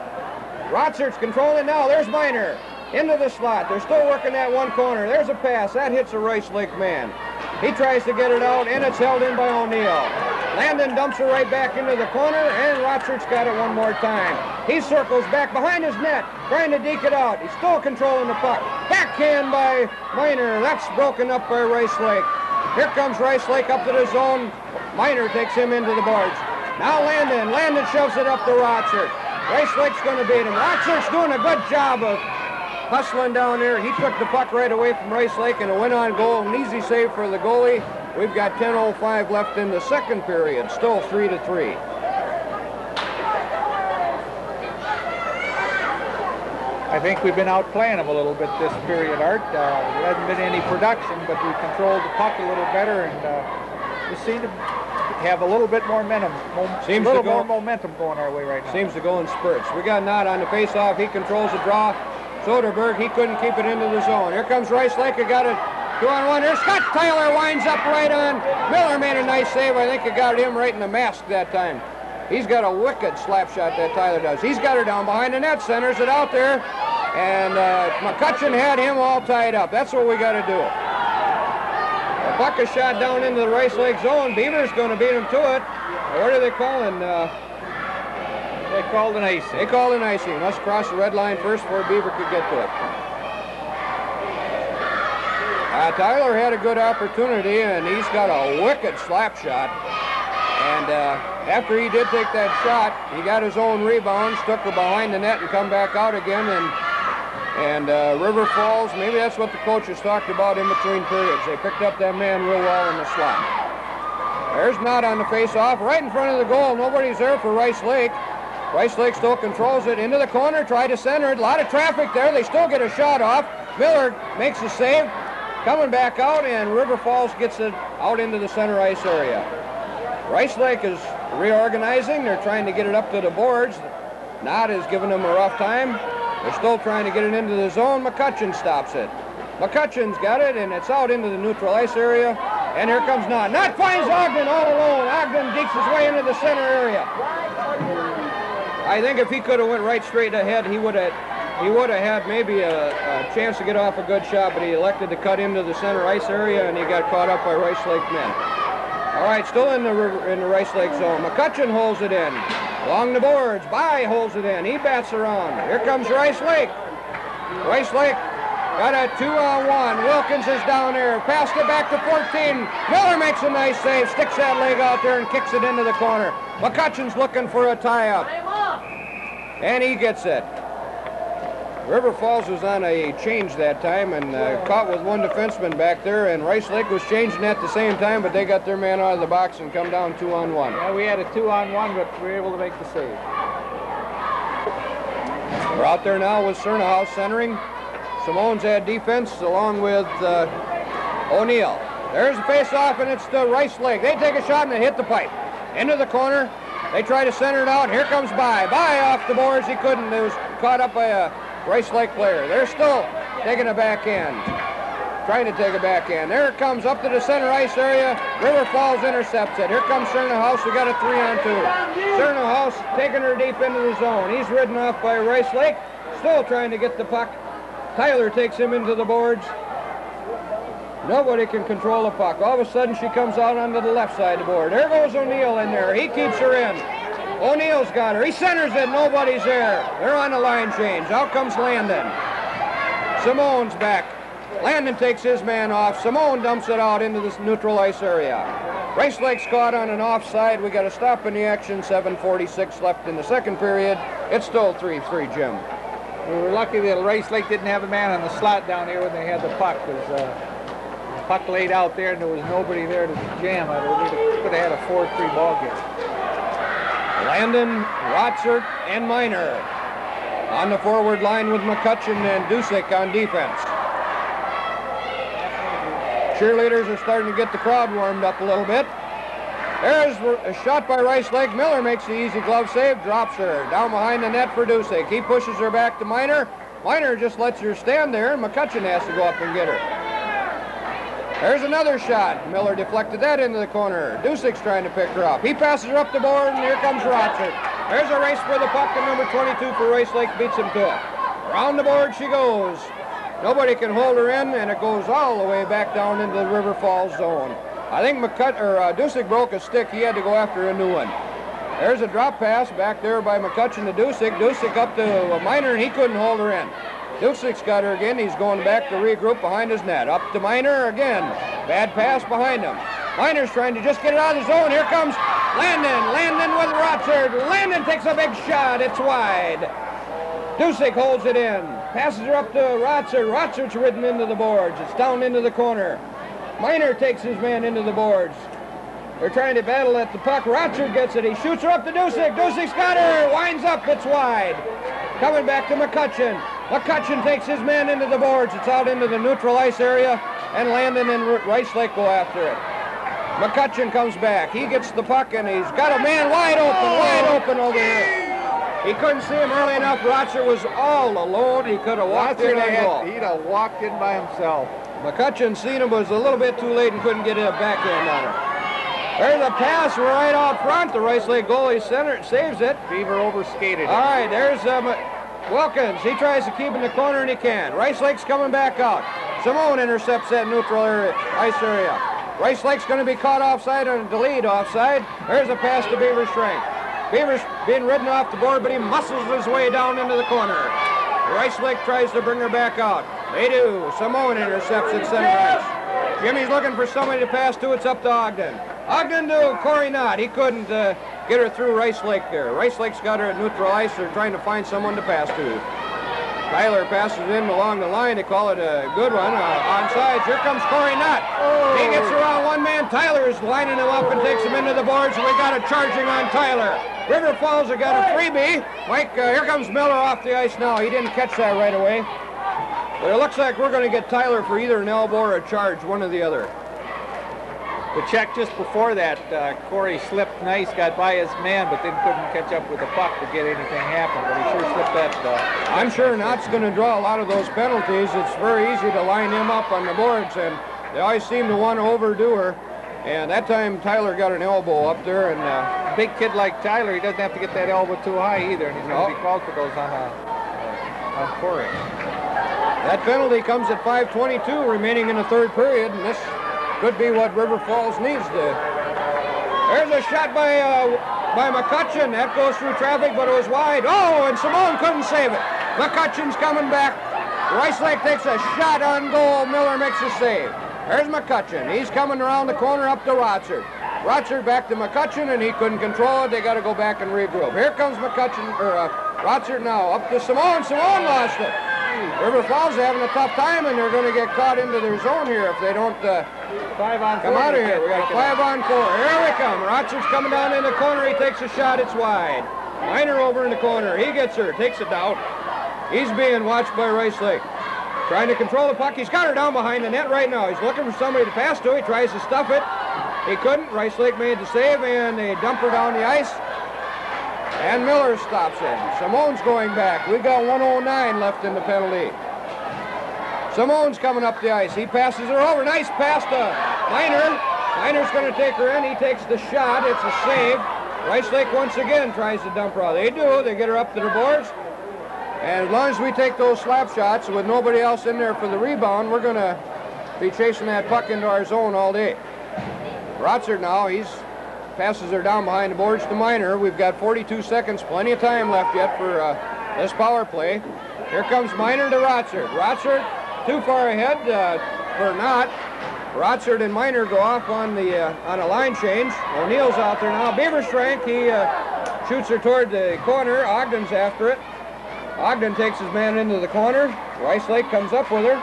Rotzer's controlling now. There's Miner into the slot. They're still working that one corner. There's a pass. That hits a Rice Lake man. He tries to get it out, and it's held in by O'Neill. Landon dumps it right back into the corner, and Rotzert's got it one more time. He circles back behind his net, trying to deke it out. He's still controlling the puck. Backhand by Miner. That's broken up by Rice Lake. Here comes Rice Lake up to the zone. Miner takes him into the boards. Now Landon. Landon shoves it up to Rotzert. Rice Lake's going to beat him. Rotzert's doing a good job of hustling down there. He took the puck right away from Rice Lake, and it went on goal. An easy save for the goalie. We've got 10:05 left in the second period. Still 3-3. I think we've been outplaying them a little bit this period, Art. There hasn't been any production, but we controlled the puck a little better, and we seem to have a little bit more momentum. More momentum going our way right now. Seems to go in spurts. We got Knott on the face-off. He controls the draw. Soderberg, he couldn't keep it into the zone. Here comes Rice Lake. He got it 2-on-1. Here, Scott Tyler winds up right on. Miller made a nice save. I think it got him right in the mask that time. He's got a wicked slap shot, that Tyler does. He's got her down behind the net, centers it out there, and McCutcheon had him all tied up. That's what we got to do. The puck is shot down into the Rice Lake zone. Beaver's going to beat him to it. What are they calling? They called an icing. They called an icing. Must cross the red line first before Beaver could get to it. Tyler had a good opportunity, and he's got a wicked slap shot. And after he did take that shot, he got his own rebounds, took her behind the net and come back out again. And River Falls, maybe that's what the coaches talked about in between periods. They picked up that man real well in the slot. There's Knott on the face-off, right in front of the goal. Nobody's there for Rice Lake. Rice Lake still controls it into the corner, try to center it. A lot of traffic there. They still get a shot off. Miller makes a save. Coming back out, and River Falls gets it out into the center ice area. Rice Lake is reorganizing. They're trying to get it up to the boards. Knott is giving them a rough time. They're still trying to get it into the zone. McCutcheon stops it. McCutcheon's got it, and it's out into the neutral ice area. And here comes Knott. Knott finds Ogden all alone. Ogden dekes his way into the center area. I think if he could have went right straight ahead, he would have had maybe a chance to get off a good shot, but he elected to cut into the center ice area, and he got caught up by Rice Lake men. All right, still in the Rice Lake zone. McCutcheon holds it in. Along the boards, Bai holds it in. He bats around. Here comes Rice Lake. Rice Lake got a 2-on-1. Wilkins is down there. Passed it back to 14. Miller makes a nice save, sticks that leg out there and kicks it into the corner. McCutcheon's looking for a tie-up. And he gets it. River Falls was on a change that time and caught with one defenseman back there, and Rice Lake was changing at the same time, but they got their man out of the box and come down 2-on-1. Yeah, we had a 2-on-1, but we were able to make the save. We're out there now with Cernahouse centering. Simone's at defense along with O'Neill. There's the face-off, and it's the Rice Lake. They take a shot and they hit the pipe. Into the corner. They try to center it out. Here comes By. By off the boards. He couldn't. It was caught up by a Rice Lake player. They're still taking a backhand. Trying to take a backhand. There it comes up to the center ice area. River Falls intercepts it. Here comes Cernahouse. We got a 3-on-2. Cernahouse taking her deep into the zone. He's ridden off by Rice Lake. Still trying to get the puck. Tyler takes him into the boards. Nobody can control the puck. All of a sudden, she comes out onto the left side of the board. There goes O'Neill in there. He keeps her in. O'Neill's got her. He centers it. Nobody's there. They're on the line change. Out comes Landon. Simone's back. Landon takes his man off. Simone dumps it out into this neutral ice area. Rice Lake's caught on an offside. We got a stop in the action. 7:46 left in the second period. It's still 3-3, Jim. We were lucky that Rice Lake didn't have a man on the slot down here when they had the puck, because the puck laid out there and there was nobody there to jam it. We could have had a 4-3 ball game. Landon, Rotsert, and Miner on the forward line with McCutcheon and Dusick on defense. Cheerleaders are starting to get the crowd warmed up a little bit. There's a shot by Rice Lake. Miller makes the easy glove save, drops her down behind the net for Dusick. He pushes her back to Miner. Miner just lets her stand there, and McCutcheon has to go up and get her. There's another shot. Miller deflected that into the corner. Dusick's trying to pick her up. He passes her up the board, and here comes Rotsert. There's a race for the puck, and number 22 for Rice Lake beats him to it. Around the board she goes. Nobody can hold her in, and it goes all the way back down into the River Falls zone. I think Dusick broke a stick. He had to go after a new one. There's a drop pass back there by McCutcheon to Dusick. Dusick up to Miner, and he couldn't hold her in. Dusick's got her again. He's going back to regroup behind his net. Up to Miner again. Bad pass behind him. Miner's trying to just get it out of the zone. Here comes Landon. Landon with Rotsert. Landon takes a big shot. It's wide. Dusick holds it in. Passes her up to Rotsert. Rotsert's ridden into the boards. It's down into the corner. Miner takes his man into the boards. They're trying to battle at the puck. Rotsert gets it. He shoots her up to Dusick. Dusick's got her. Winds up. It's wide. Coming back to McCutcheon. McCutcheon takes his man into the boards. It's out into the neutral ice area, and Landon and Rice Lake go after it. McCutcheon comes back. He gets the puck, and he's got a man wide open over here. He couldn't see him early enough. Rotsert was all alone. He could have walked in on goal. He'd have walked in by himself. McCutcheon seen him, was a little bit too late and couldn't get a backhand on her. There's a pass right out front. The Rice Lake goalie saves it. Beaver overskated it. All right, there's Wilkins. He tries to keep in the corner, and he can. Rice Lake's coming back out. Simone intercepts that neutral ice area. Rice Lake's going to be caught offside on a delayed offside. There's a pass to Beaver Strength. Beaver's being ridden off the board, but he muscles his way down into the corner. Rice Lake tries to bring her back out. They do. Simone intercepts at center ice. Jimmy's looking for somebody to pass to. It's up to Ogden. Ogden to Corey Knott. He couldn't get her through Rice Lake there. Rice Lake's got her at neutral ice. They're trying to find someone to pass to. Tyler passes in along the line. They call it a good one. Onside. Here comes Corey Knott. Oh. He gets around one man. Tyler's lining him up and takes him into the boards, and we got a charging on Tyler. River Falls have got a freebie. Mike, here comes Miller off the ice now. He didn't catch that right away. But it looks like we're going to get Tyler for either an elbow or a charge, one or the other. The check just before that, Corey slipped nice, got by his man, but then couldn't catch up with the puck to get anything happen. But he sure slipped that. I'm sure Knott's going to draw a lot of those penalties. It's very easy to line him up on the boards, and they always seem to want to overdo her. And that time, Tyler got an elbow up there, and a big kid like Tyler, he doesn't have to get that elbow too high either, and he's going to be called for those on Corey. That penalty comes at 5:22 remaining in the third period, and this could be what River Falls needs to. There's a shot by McCutcheon. That goes through traffic, but it was wide. Oh, and Simone couldn't save it. McCutcheon's coming back. Rice Lake takes a shot on goal. Miller makes a save. There's McCutcheon. He's coming around the corner up to Rotsert. Rotsert back to McCutcheon, and he couldn't control it. They got to go back and regroup. Here comes McCutcheon, or Rotsert now, up to Simone. Simone lost it. River Falls having a tough time, and they're going to get caught into their zone here if they don't 5 on 4. come out of here. We got a 5 on 4. Here we come. Rotzer's coming down in the corner. He takes a shot. It's wide. Miner over in the corner. He gets her. Takes it down. He's being watched by Rice Lake. Trying to control the puck. He's got her down behind the net right now. He's looking for somebody to pass to. He tries to stuff it. He couldn't. Rice Lake made the save, and they dump her down the ice. And Miller stops it. Simone's going back. We got 1:09 left in the penalty. Simone's coming up the ice. He passes her over. Nice pass to Miner. Miner's going to take her in. He takes the shot. It's a save. Rice Lake once again tries to dump her out. They do. They get her up to the boards. And as long as we take those slap shots with nobody else in there for the rebound, we're going to be chasing that puck into our zone all day. Rotzer now, he's passes her down behind the boards to Miner. We've got 42 seconds, plenty of time left yet for this power play. Here comes Miner to Rotzer. Rotzer too far ahead for not. Rotzer and Miner go off on a line change. O'Neill's out there now. Beaverstrank, he shoots her toward the corner. Ogden's after it. Ogden takes his man into the corner. Rice Lake comes up with her.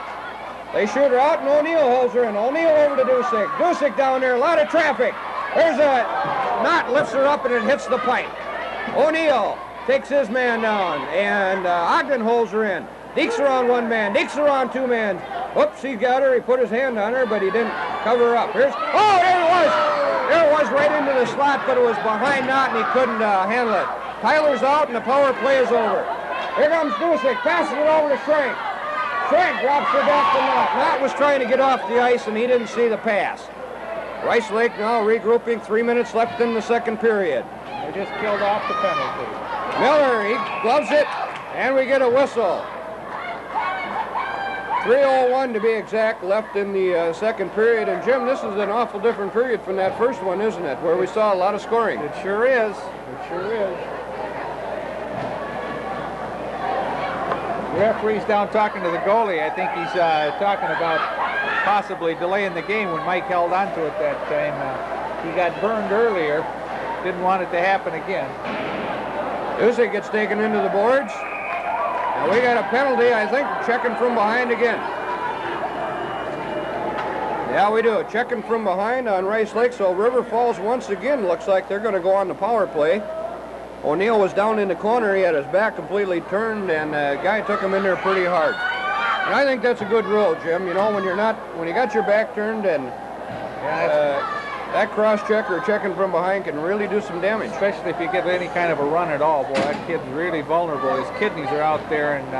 They shoot her out, and O'Neill holds her in. O'Neill over to Dusick. Dusick down there, a lot of traffic. There's a knot, lifts her up, and it hits the pipe. O'Neill takes his man down, and Ogden holds her in. Deeks her on one man, Deeks her on two men. Oops, he got her. He put his hand on her, but he didn't cover her up. There it was. There it was right into the slot, but it was behind knot, and he couldn't handle it. Tyler's out, and the power play is over. Here comes Dusick, passes it over to Schrank. Schrank drops her back to Knott. Knott was trying to get off the ice, and he didn't see the pass. Rice Lake now regrouping, 3 minutes left in the second period. They just killed off the penalty. Miller, he gloves it, and we get a whistle. 3:01 to be exact left in the second period. And Jim, this is an awful different period from that first one, isn't it? Where we saw a lot of scoring. It sure is. It sure is. The referee's down talking to the goalie. I think he's talking about possibly delaying the game when Mike held on to it that time. He got burned earlier. Didn't want it to happen again. Dusick gets taken into the boards. And we got a penalty, I think, checking from behind again. Yeah, we do. Checking from behind on Rice Lake. So River Falls once again looks like they're going to go on the power play. O'Neill was down in the corner. He had his back completely turned, and the guy took him in there pretty hard. And I think that's a good rule, Jim. You know, when you got your back turned, and that cross-check or checking from behind can really do some damage. Especially if you get any kind of a run at all. Boy, that kid's really vulnerable. His kidneys are out there, and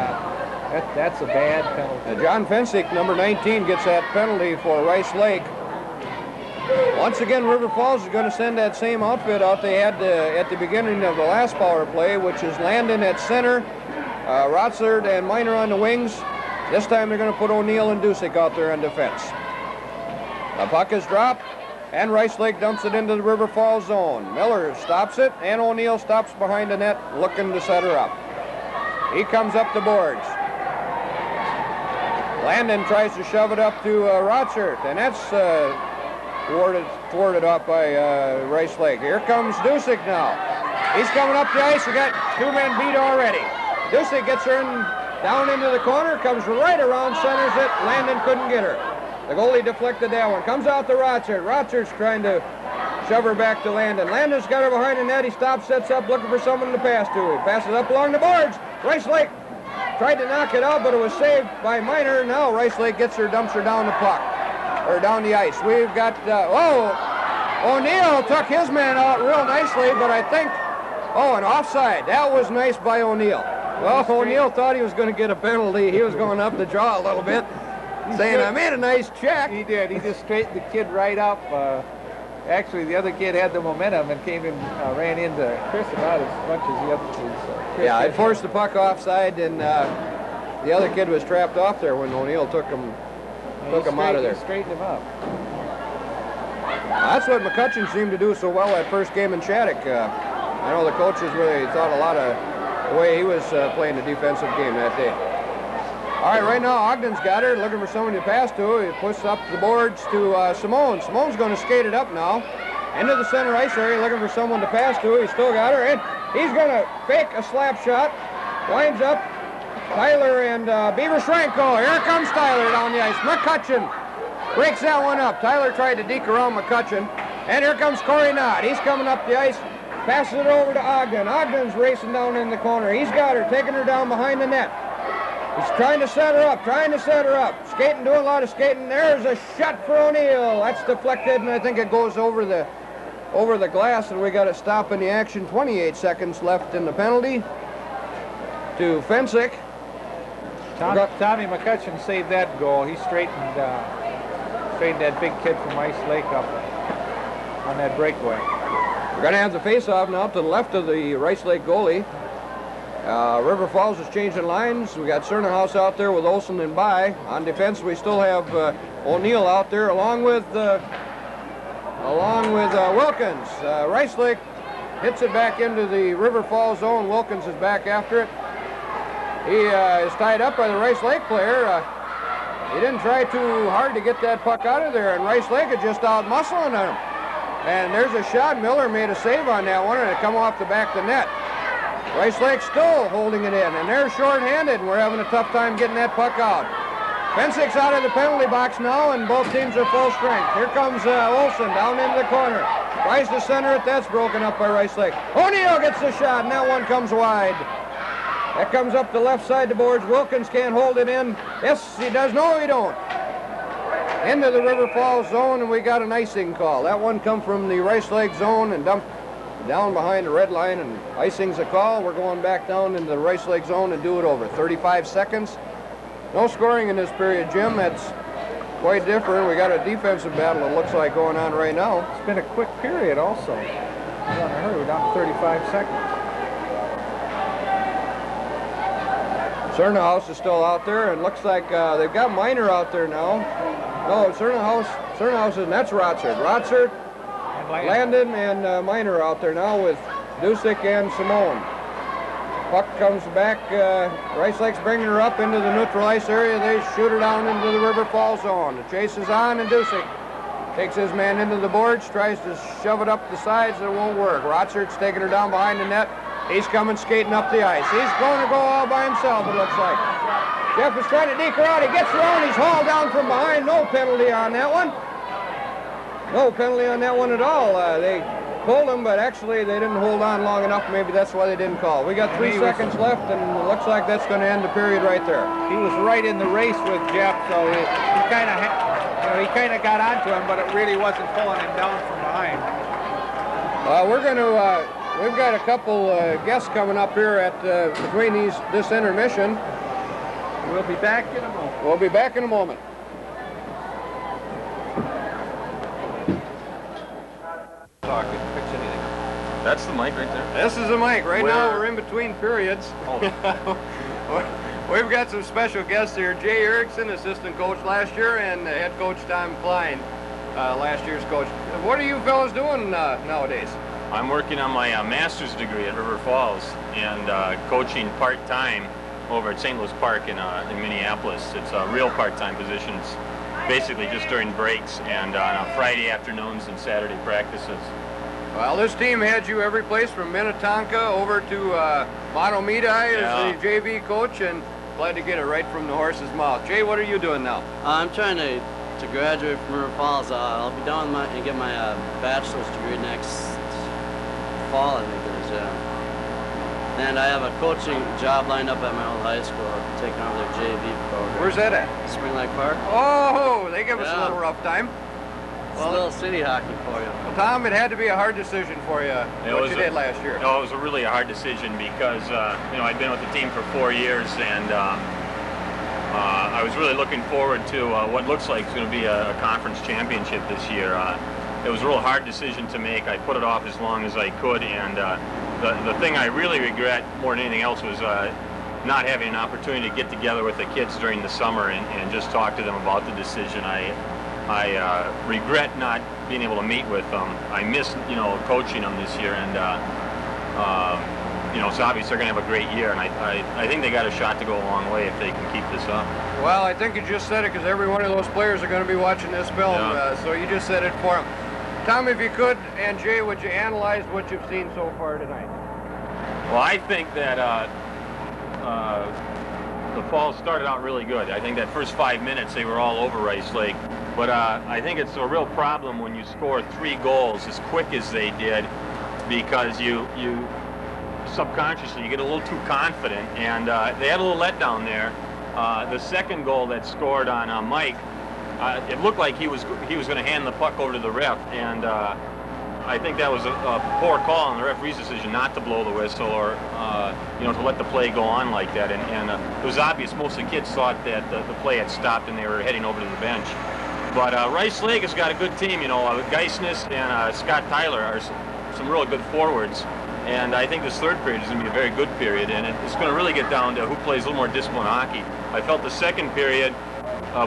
that's a bad penalty. John Fensick, number 19, gets that penalty for Rice Lake. Once again, River Falls is going to send that same outfit out they had at the beginning of the last power play, which is Landon at center, Rotzard and Miner on the wings. This time they're going to put O'Neill and Dusick out there on defense. The puck is dropped, and Rice Lake dumps it into the River Falls zone. Miller stops it, and O'Neill stops behind the net looking to set her up. He comes up the boards. Landon tries to shove it up to Rotzard, and that's thwarted off by Rice Lake. Here comes Dusick now. He's coming up the ice. We got two men beat already. Dusick gets her down into the corner, comes right around, centers it. Landon couldn't get her. The goalie deflected that one. Comes out to Rotzard. Rotzard's trying to shove her back to Landon. Landon's got her behind the net. He stops, sets up, looking for someone to pass to. He passes up along the boards. Rice Lake tried to knock it out, but it was saved by Miner. Now Rice Lake gets her, dumps her down the puck. Or down the ice. We've got, O'Neill took his man out real nicely, but I think, an offside. That was nice by O'Neill. Well, O'Neill thought he was going to get a penalty. He was going up the jaw a little bit, saying, I made a nice check. He did. He just straightened the kid right up. Actually, the other kid had the momentum and came in, ran into Chris about as much as the other kids. Yeah, I forced the puck offside, and the other kid was trapped off there when O'Neill took him out of there. Straightened him up. That's what McCutcheon seemed to do so well that first game in Shattuck. I know the coaches really thought a lot of the way he was playing the defensive game that day. All right now Ogden's got her, looking for someone to pass to. He pushes up the boards to Simone. Simone's going to skate it up now. Into the center ice area, looking for someone to pass to. He's still got her, and he's going to fake a slap shot. Winds up, Tyler and Beaver Schranko. Here comes Tyler down the ice. McCutcheon breaks that one up. Tyler tried to deke around McCutcheon. And here comes Corey Knott. He's coming up the ice. Passes it over to Ogden. Ogden's racing down in the corner. He's got her, taking her down behind the net. He's trying to set her up, Skating, doing a lot of skating. There's a shot for O'Neill. That's deflected, and I think it goes over the glass, and we got to stop in the action. 28 seconds left in the penalty to Fensick. Tommy McCutcheon saved that goal. He straightened that big kid from Ice Lake up on that breakaway. We're going to have the face-off now to the left of the Rice Lake goalie. River Falls is changing lines. We got Cernahouse out there with Olson and By. On defense, we still have O'Neill out there along with Wilkins. Rice Lake hits it back into the River Falls zone. Wilkins is back after it. He is tied up by the Rice Lake player. He didn't try too hard to get that puck out of there, and Rice Lake is just out muscling him. And there's a shot. Miller made a save on that one, and it come off the back of the net. Rice Lake still holding it in, and they're short-handed, and we're having a tough time getting that puck out. Fensick's out of the penalty box now, and both teams are full strength. Here comes Olson down into the corner. Tries to center it. That's broken up by Rice Lake. O'Neill gets the shot, and that one comes wide. That comes up the left side of the boards. Wilkins can't hold it in. Yes, he does. No, he don't. Into the River Falls zone, and we got an icing call. That one come from the Rice Lake zone and dumped down behind the red line, and icing's a call. We're going back down into the Rice Lake zone and do it over. 35 seconds. No scoring in this period, Jim. That's quite different. We got a defensive battle, it looks like, going on right now. It's been a quick period also. We're in a hurry. We're down to 35 seconds. Cernahouse is still out there, and looks like they've got Miner out there now. No, Cernahouse, and that's Rotsert. Rotsert, Landon, and Miner out there now with Dusick and Simone. Puck comes back. Rice Lake's bringing her up into the neutral ice area. They shoot her down into the River Falls zone. The chase is on, and Dusick takes his man into the boards, tries to shove it up the sides, and it won't work. Rotsert's taking her down behind the net. He's coming skating up the ice. He's going to go all by himself, it looks like. Jeff is trying to deke her out. He gets her on. He's hauled down from behind. No penalty on that one. No penalty on that one at all. They pulled him, but actually they didn't hold on long enough. Maybe that's why they didn't call. We got 3 seconds left, and it looks like that's going to end the period right there. He was right in the race with Jeff, so he kind of got onto him, but it really wasn't pulling him down from behind. We've got a couple guests coming up here at between this intermission. We'll be back in a moment. We'll be back in a moment. Talk, fix anything. That's the mic right there. This is the mic. Right now we're in between periods. Oh. We've got some special guests here. Jay Erickson, assistant coach last year, and head coach Tom Klein, last year's coach. What are you fellas doing nowadays? I'm working on my master's degree at River Falls and coaching part-time over at St. Louis Park in Minneapolis. It's a real part-time position. It's basically just during breaks and on Friday afternoons and Saturday practices. Well, this team had you every place from Minnetonka over to Monomedi as the JV coach, and glad to get it right from the horse's mouth. Jay, what are you doing now? I'm trying to graduate from River Falls. I'll be done and get my bachelor's degree next fall, I think it is, yeah. And I have a coaching job lined up at my old high school, taking over their JV program. Where's that at? Spring Lake Park. Oh, they give us a little rough time. It's a little city hockey for you. Well, Tom, it had to be a hard decision for you, what you did last year. No, it was a really hard decision because, I'd been with the team for 4 years, and I was really looking forward to what looks like it's going to be a conference championship this year. It was a real hard decision to make. I put it off as long as I could, and the thing I really regret more than anything else was not having an opportunity to get together with the kids during the summer and just talk to them about the decision. I regret not being able to meet with them. I missed, coaching them this year, and so obviously they're going to have a great year, and I think they got a shot to go a long way if they can keep this up. Well, I think you just said it because every one of those players are going to be watching this film, so you just said it for them. Tom, if you could, and Jay, would you analyze what you've seen so far tonight? Well, I think that the Falls started out really good. I think that first 5 minutes they were all over Rice Lake. But I think it's a real problem when you score 3 goals as quick as they did, because you subconsciously you get a little too confident, and they had a little letdown there. The second goal that scored on Mike, it looked like he was going to hand the puck over to the ref, and I think that was a poor call on the referee's decision not to blow the whistle, or to let the play go on like that. And it was obvious most of the kids thought that the play had stopped and they were heading over to the bench. But Rice Lake has got a good team. Geisness and Scott Tyler are some real good forwards. And I think this third period is going to be a very good period, and it's going to really get down to who plays a little more disciplined hockey. I felt the second period,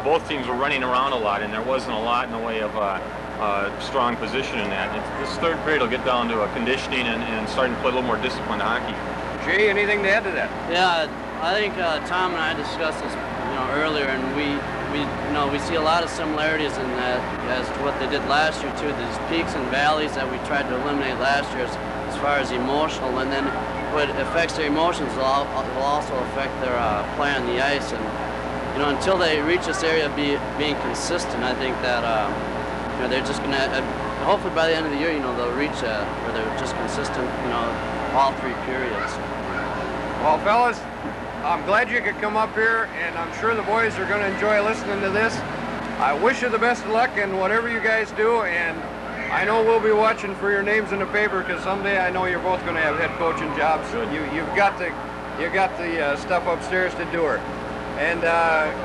both teams were running around a lot, and there wasn't a lot in the way of strong position in that. This third period will get down to a conditioning and starting to play a little more disciplined hockey. Jay, anything to add to that? Yeah, I think Tom and I discussed this, earlier, and we see a lot of similarities in that as to what they did last year too. These peaks and valleys that we tried to eliminate last year as far as emotional, and then what affects their emotions will also affect their play on the ice. And until they reach this area of being consistent, I think that they're just going to, hopefully by the end of the year, they'll reach where they're just consistent, all 3 periods. Well, fellas, I'm glad you could come up here, and I'm sure the boys are going to enjoy listening to this. I wish you the best of luck in whatever you guys do, and I know we'll be watching for your names in the paper, because someday I know you're both going to have head coaching jobs. You've got the stuff upstairs to do her. And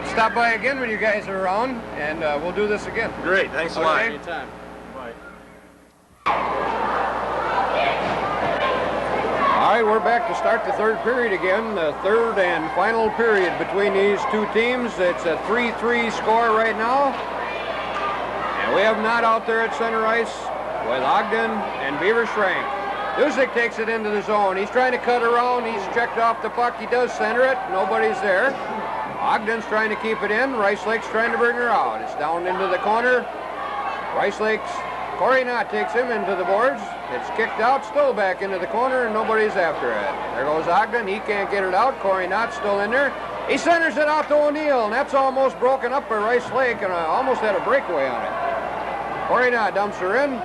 stop by again when you guys are around, and we'll do this again. Great, thanks a lot. Anytime. Bye. All right, we're back to start the third period again, the third and final period between these two teams. It's a 3-3 score right now. And we have Knott out there at center ice with Ogden and Beaver Schrank. Dusick takes it into the zone. He's trying to cut around. He's checked off the puck. He does center it. Nobody's there. Ogden's trying to keep it in. Rice Lake's trying to bring her out. It's down into the corner. Rice Lake's Corey Knott takes him into the boards. It's kicked out, still back into the corner, and nobody's after it. There goes Ogden. He can't get it out. Corey Knott's still in there. He centers it out to O'Neill, and that's almost broken up by Rice Lake, and almost had a breakaway on it. Corey Knott dumps her in.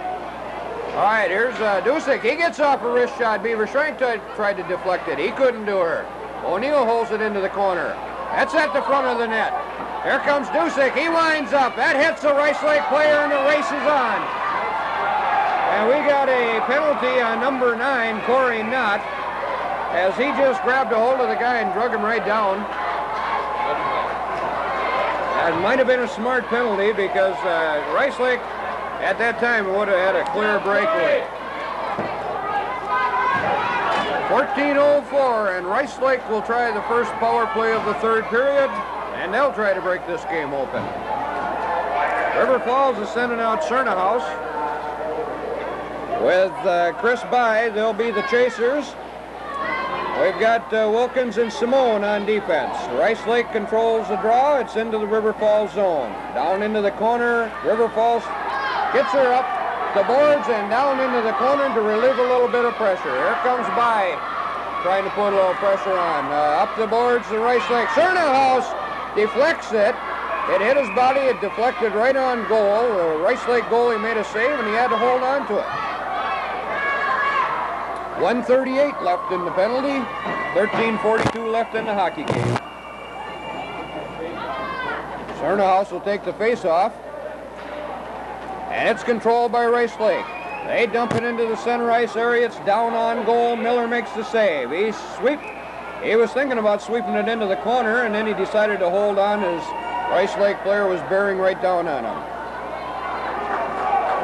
All right, here's Dusick. He gets off a wrist shot. Beaver Schrank tried to deflect it. He couldn't do her. O'Neill holds it into the corner. That's at the front of the net. Here comes Dusick. He winds up. That hits the Rice Lake player, and the race is on. And we got a penalty on number 9, Corey Knott, as he just grabbed a hold of the guy and drug him right down. That might have been a smart penalty, because Rice Lake at that time would have had a clear breakaway. 14:04, and Rice Lake will try the first power play of the third period, and they'll try to break this game open. River Falls is sending out Cernahouse. With Chris By, they'll be the chasers. We've got Wilkins and Simone on defense. Rice Lake controls the draw. It's into the River Falls zone. Down into the corner. River Falls gets her up the boards and down into the corner to relieve a little bit of pressure. Here comes By, trying to put a little pressure on. Up the boards, the Rice Lake. Cernahouse deflects it. It hit his body. It deflected right on goal. The Rice Lake goalie made a save, and he had to hold on to it. 1:38 left in the penalty, 13:42 left in the hockey game. Cernahouse will take the face-off, and it's controlled by Rice Lake. They dump it into the center ice area. It's down on goal. Miller makes the save. He was thinking about sweeping it into the corner, and then he decided to hold on as Rice Lake player was bearing right down on him.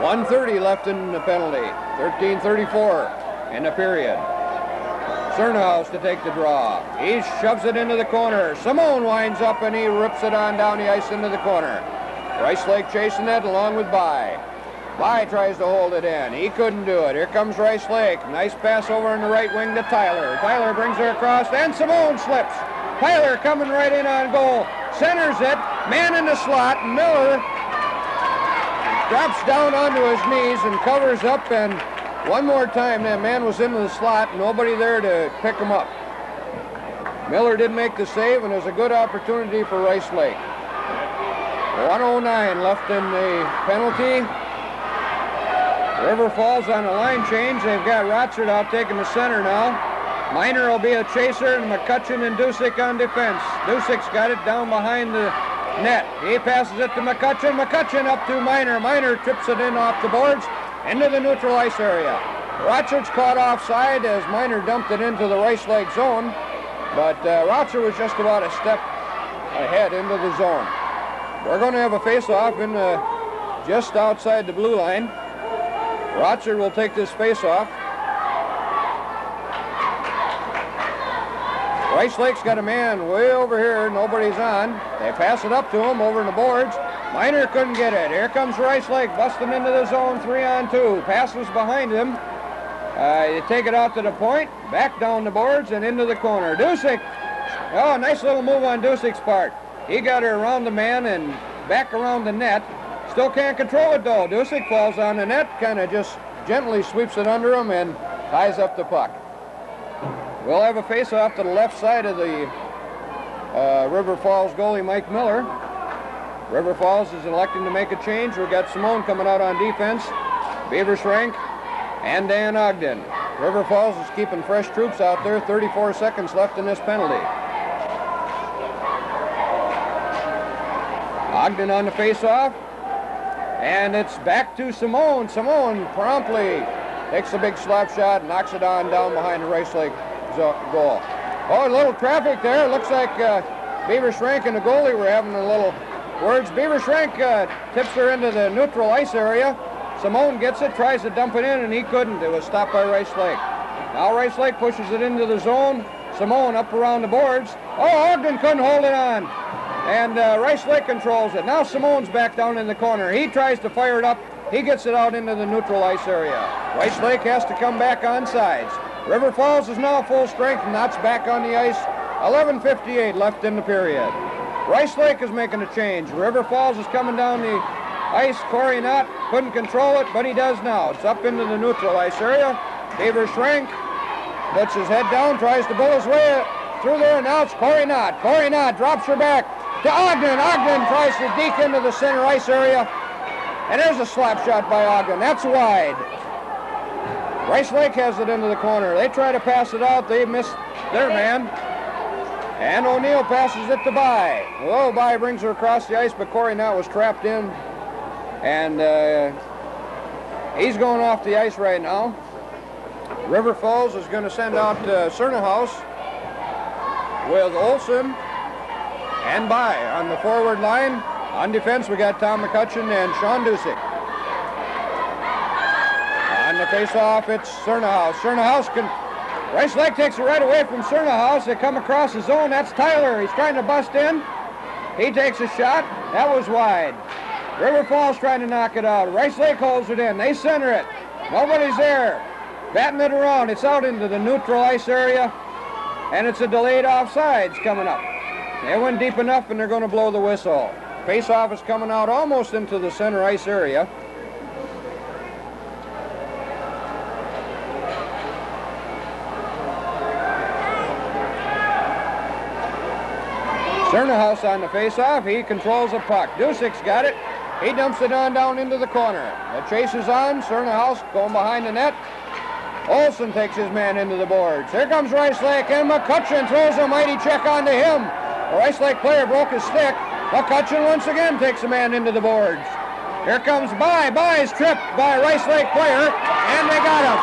1:30 left in the penalty, 13:34. In the period. Cernahouse to take the draw. He shoves it into the corner. Simone winds up and he rips it on down the ice into the corner. Rice Lake chasing it along with By. By tries to hold it in. He couldn't do it. Here comes Rice Lake. Nice pass over in the right wing to Tyler. Tyler brings her across and Simone slips. Tyler coming right in on goal. Centers it. Man in the slot. Miller drops down onto his knees and covers up, and one more time, that man was into the slot, nobody there to pick him up. Miller didn't make the save, and there's a good opportunity for Rice Lake. 1:09 left in the penalty. River Falls on a line change. They've got Rotsert out taking the center now. Miner will be a chaser, and McCutcheon and Dusick on defense. Dusick's got it down behind the net. He passes it to McCutcheon. McCutcheon up to Miner. Miner trips it in off the boards into the neutral ice area. Rotsert's caught offside as Miner dumped it into the Rice Lake zone, but Rotsert was just about a step ahead into the zone. We're going to have a face-off in just outside the blue line. Rotsert will take this face-off. Rice Lake's got a man way over here. Nobody's on. They pass it up to him over in the boards. Miner couldn't get it. Here comes Rice Lake busting into the zone, 3-on-2. Passes behind him. They take it out to the point, back down the boards and into the corner. Dusick, oh, nice little move on Dusick's part. He got her around the man and back around the net. Still can't control it though. Dusick falls on the net, kind of just gently sweeps it under him and ties up the puck. We'll have a face-off to the left side of the River Falls goalie, Mike Miller. River Falls is electing to make a change. We've got Simone coming out on defense, Beaver Schrank, and Dan Ogden. River Falls is keeping fresh troops out there. 34 seconds left in this penalty. Ogden on the face-off, and it's back to Simone. Simone promptly takes a big slap shot, knocks it on down behind the Rice Lake goal. Oh, a little traffic there. Looks like Beaver Schrank and the goalie were having a little words. Beaver Schrank tips her into the neutral ice area. Simone gets it, tries to dump it in, and he couldn't. It was stopped by Rice Lake. Now Rice Lake pushes it into the zone. Simone up around the boards. Oh, Ogden couldn't hold it on. And Rice Lake controls it. Now Simone's back down in the corner. He tries to fire it up. He gets it out into the neutral ice area. Rice Lake has to come back on sides. River Falls is now full strength, and that's back on the ice. 11:58 left in the period. Rice Lake is making a change. River Falls is coming down the ice. Corey Knott couldn't control it, but he does now. It's up into the neutral ice area. Beaver Schrank puts his head down, tries to bull his way through there, and now it's Corey Knott. Corey Knott drops her back to Ogden. Ogden tries to deke into the center ice area, and there's a slap shot by Ogden. That's wide. Rice Lake has it into the corner. They try to pass it out. They miss their man. And O'Neill passes it to By. Well, By brings her across the ice, but Corey Knott was trapped in. And he's going off the ice right now. River Falls is going to send out Cernahouse with Olson and By on the forward line. On defense, we got Tom McCutcheon and Sean Dusick. On the face-off, it's Cernahouse. Cernahouse Rice Lake takes it right away from Cernahouse. They come across the zone. That's Tyler. He's trying to bust in. He takes a shot. That was wide. River Falls trying to knock it out. Rice Lake holds it in. They center it. Nobody's there. Batting it around. It's out into the neutral ice area, and it's a delayed offsides coming up. They went deep enough, and they're going to blow the whistle. Face-off is coming out almost into the center ice area. Cernahouse on the face-off. He controls the puck. Dusick's got it. He dumps it on down into the corner. The chase is on. Cernahouse going behind the net. Olson takes his man into the boards. Here comes Rice Lake, and McCutcheon throws a mighty check onto him. The Rice Lake player broke his stick. McCutcheon once again takes a man into the boards. Here comes By. By is tripped by a Rice Lake player, and they got him.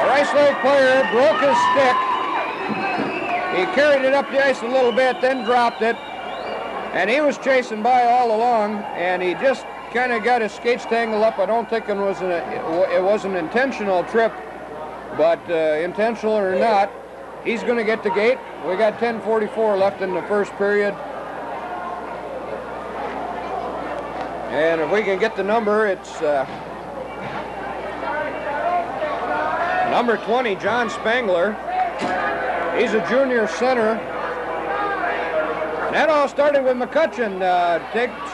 The Rice Lake player broke his stick. He carried it up the ice a little bit, then dropped it, and he was chasing By all along, and he just kind of got his skates tangled up. I don't think it was an intentional trip, but intentional or not, he's going to get the gate. We got 10:44 left in the first period, and if we can get the number, it's number 20, John Spangler. He's a junior center. And that all started with McCutcheon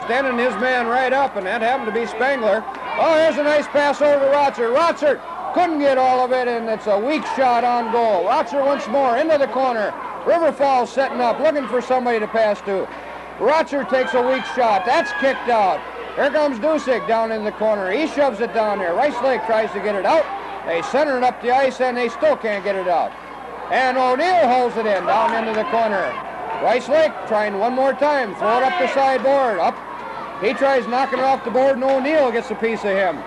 standing his man right up, and that happened to be Spangler. Oh, here's a nice pass over to Rotsert. Rotsert couldn't get all of it, and it's a weak shot on goal. Rotzer once more into the corner. River Falls setting up, looking for somebody to pass to. Rotzer takes a weak shot. That's kicked out. Here comes Dusick down in the corner. He shoves it down there. Rice Lake tries to get it out. They center it up the ice, and they still can't get it out. And O'Neill holds it in down into the corner. Rice Lake trying one more time. Throw it up the sideboard. Up. He tries knocking it off the board, and O'Neill gets a piece of him.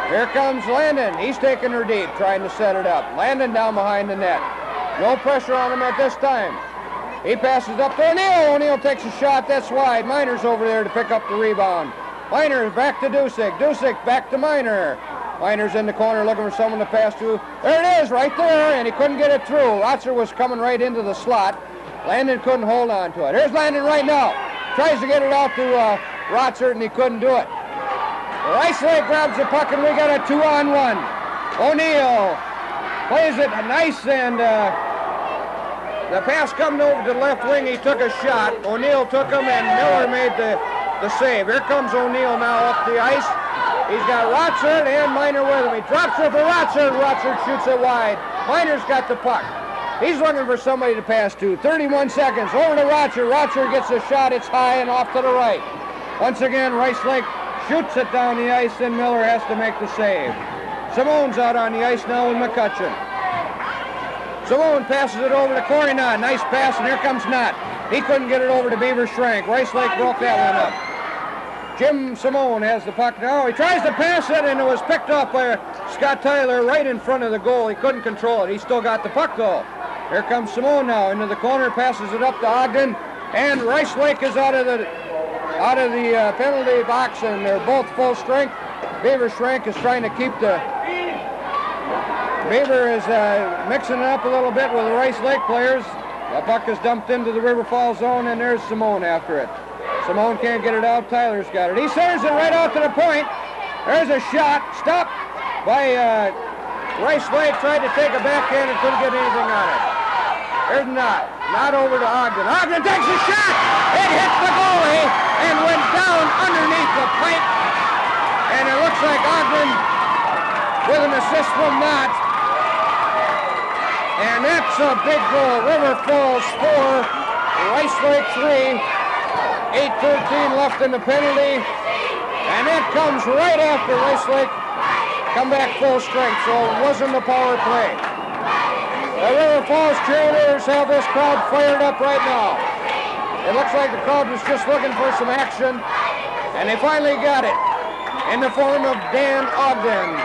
Here comes Landon. He's taking her deep, trying to set it up. Landon down behind the net. No pressure on him at this time. He passes up to O'Neill. O'Neill takes a shot. That's wide. Minor's over there to pick up the rebound. Minor back to Dusick. Dusick back to Minor. Minor's in the corner looking for someone to pass to. There it is, right there, and he couldn't get it through. Rotzer was coming right into the slot. Landon couldn't hold on to it. Here's Landon right now. Tries to get it out to Rotzer, and he couldn't do it. Rice Lake grabs the puck, and we got a 2-on-1. O'Neill plays it nice, and the pass coming over to the left wing. He took a shot. O'Neill took him, and Miller made the save. Here comes O'Neill now up the ice. He's got Rotzer and Minor with him. He drops it for Rotzer, and Rotzer shoots it wide. Minor's got the puck. He's looking for somebody to pass to. 31 seconds. Over to Rotzer. Rotzer gets a shot. It's high and off to the right. Once again, Rice Lake shoots it down the ice, and Miller has to make the save. Simone's out on the ice now with McCutcheon. Simone passes it over to Corey Knott. Nice pass, and here comes Knott. He couldn't get it over to Beaver Schrank. Rice Lake broke that one up. Jim Simone has the puck now. He tries to pass it, and it was picked up by Scott Tyler right in front of the goal. He couldn't control it. He still got the puck, though. Here comes Simone now into the corner, passes it up to Ogden, and Rice Lake is out of the penalty box, and they're both full strength. Beaver Schrank is trying to keep the... Beaver is mixing it up a little bit with the Rice Lake players. The puck is dumped into the River Falls zone, and there's Simone after it. Simone can't get it out. Tyler's got it. He centers it right out to the point. There's a shot. Stopped by Rice Lake. Tried to take a backhand and couldn't get anything on it. There's Knott. Knott over to Ogden. Ogden takes a shot. It hit the goalie and went down underneath the pipe. And it looks like Ogden with an assist from Knott. And that's a big goal. River Falls 4, Rice Lake 3. 8:13 left in the penalty. And that comes right after Rice Lake come back full strength, so it wasn't a power play. The River Falls cheerleaders have this crowd fired up right now. It looks like the crowd was just looking for some action, and they finally got it in the form of Dan Ogden.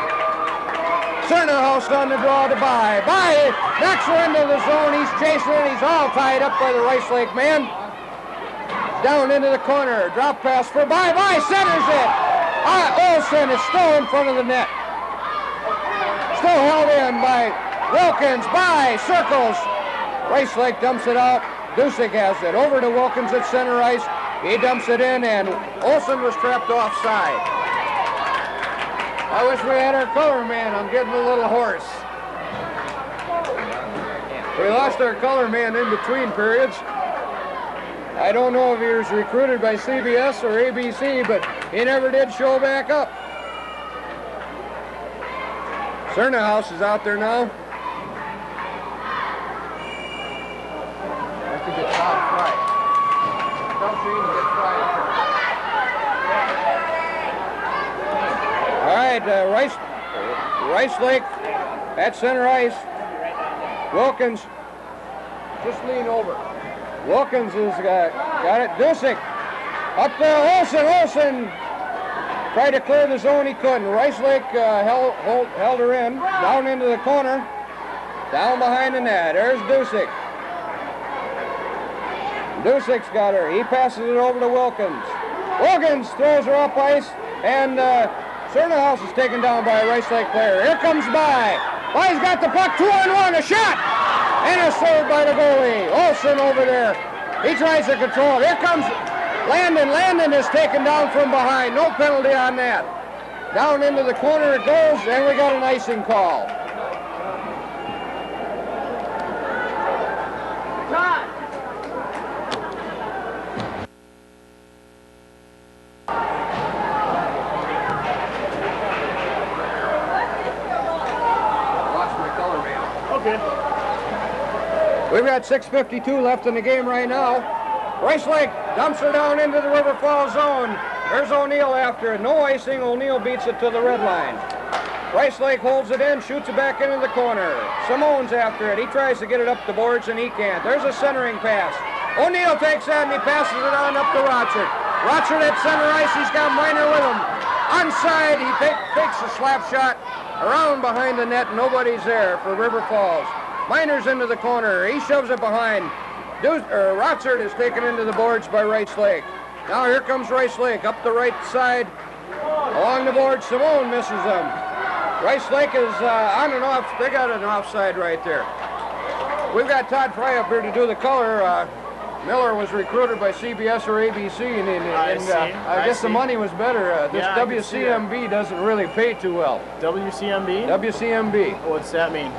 Cernerhouse on the draw to Bye. Bye knocks her into the zone. He's chasing it. He's all tied up by the Rice Lake man. Down into the corner. Drop pass for Bye. Bye centers it. Olsen is still in front of the net. Still held in by Wilkins. Bye circles. Rice Lake dumps it out. Dusick has it. Over to Wilkins at center ice. He dumps it in, and Olsen was trapped offside. I wish we had our color man. I'm getting a little hoarse. We lost our color man in between periods. I don't know if he was recruited by CBS or ABC, but he never did show back up. Cernerhouse is out there now. I think it's top right. Don't see him get fried. All right, Rice Lake at center ice. Wilkins, just lean over. Wilkins has got it. Dusick up there. Olsen tried to clear the zone. He couldn't. Rice Lake held her in. Down into the corner. Down behind the net. There's Dusick. Dusick's got her. He passes it over to Wilkins. Wilkins throws her up ice, and Cernerhouse is taken down by a Rice Lake player. Here comes Bye. Bye's got the puck. 2-on-1. A shot. And a serve by the goalie. Olsen over there. He tries to control it. Here comes Landon. Landon is taken down from behind. No penalty on that. Down into the corner it goes, and we got an icing call. Okay. We've got 6:52 left in the game right now. Rice Lake dumps her down into the River Falls zone. There's O'Neill after it. No icing. O'Neill beats it to the red line. Rice Lake holds it in, shoots it back into the corner. Simone's after it. He tries to get it up the boards, and he can't. There's a centering pass. O'Neill takes that, and he passes it on up to Rochard. Rochard at center ice. He's got Miner with him. Onside, he takes a slap shot around behind the net. Nobody's there for River Falls. Miner's into the corner. He shoves it behind. Rochard is taken into the boards by Rice Lake. Now here comes Rice Lake up the right side. Along the board, Simone misses them. Rice Lake is on and off. They got an offside right there. We've got Todd Fry up here to do the color. Miller was recruited by CBS or ABC, and I guess the money was better. This WCMB doesn't really pay too well. WCMB? WCMB. What's that mean?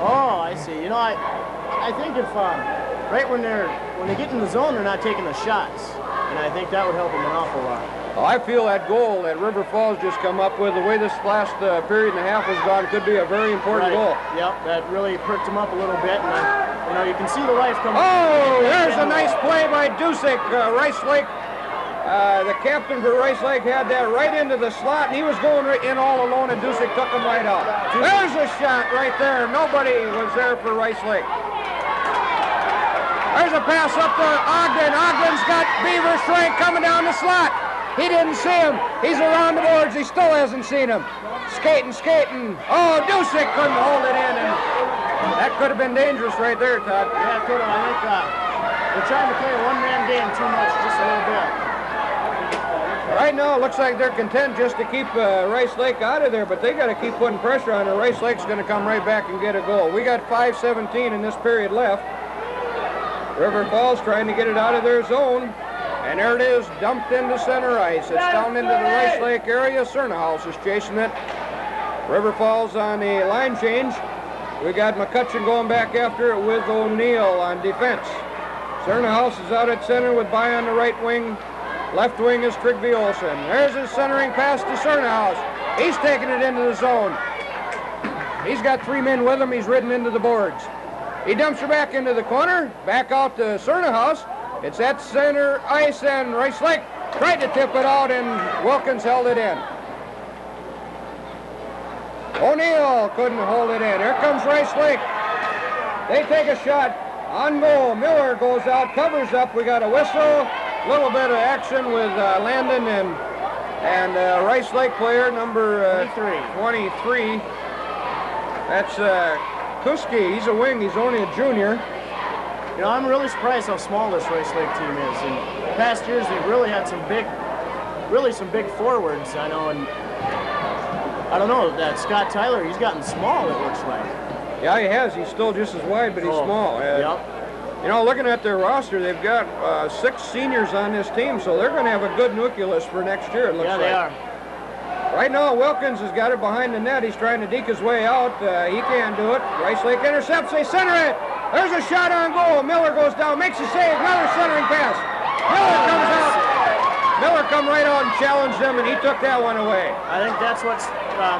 Oh, I see. You know, I think if right when they get in the zone, they're not taking the shots, and I think that would help them an awful lot. Well, I feel that goal that River Falls just come up with, the way this last period and a half was gone, could be a very important goal. Yep, that really perked them up a little bit, and you can see the life coming. Oh, there's a nice play by Dusick. Rice Lake, the captain for Rice Lake, had that right into the slot, and he was going right in all alone, and Dusick took him right out. There's a shot right there. Nobody was there for Rice Lake. There's a pass up to Ogden. Ogden's got Beaver Strength coming down the slot. He didn't see him. He's around the boards. He still hasn't seen him. Skating. Oh, Dusick couldn't hold it in, and that could have been dangerous right there, Todd. Yeah, it could have. I think they're trying to play a one-man game too much, just a little bit. Right now, it looks like they're content just to keep Rice Lake out of there, but they got to keep putting pressure on her. Rice Lake's going to come right back and get a goal. We got 5:17 in this period left. River Falls trying to get it out of their zone. And there it is, dumped into center ice. It's down into the Rice Lake area. Cernahouse is chasing it. River Falls on the line change. We got McCutcheon going back after it with O'Neill on defense. Cernahouse is out at center with By on the right wing. Left wing is Trigby Olsen. There's his centering pass to Cernahouse. He's taking it into the zone. He's got 3 men with him. He's ridden into the boards. He dumps her back into the corner. Back out to Cernahouse. It's at center ice, and Rice Lake tried to tip it out, and Wilkins held it in. O'Neill couldn't hold it in. Here comes Rice Lake. They take a shot on goal. Miller goes out, covers up. We got a whistle. A little bit of action with Landon and Rice Lake player number 23. That's Kuski. He's a wing. He's only a junior. You know, I'm really surprised how small this Rice Lake team is. In past years, they've really had some big forwards. I know, and I don't know, that Scott Tyler, he's gotten small, it looks like. Yeah, he has. He's still just as wide, but he's small. Yep. You know, looking at their roster, they've got 6 seniors on this team, so they're going to have a good nucleus for next year, it looks like. Yeah, they are. Right now, Wilkins has got it behind the net. He's trying to deke his way out. He can't do it. Rice Lake intercepts. They center it. There's a shot on goal. Miller goes down, makes a save. Another centering pass. Miller comes out. Miller come right out and challenged him, and he took that one away. I think that's what's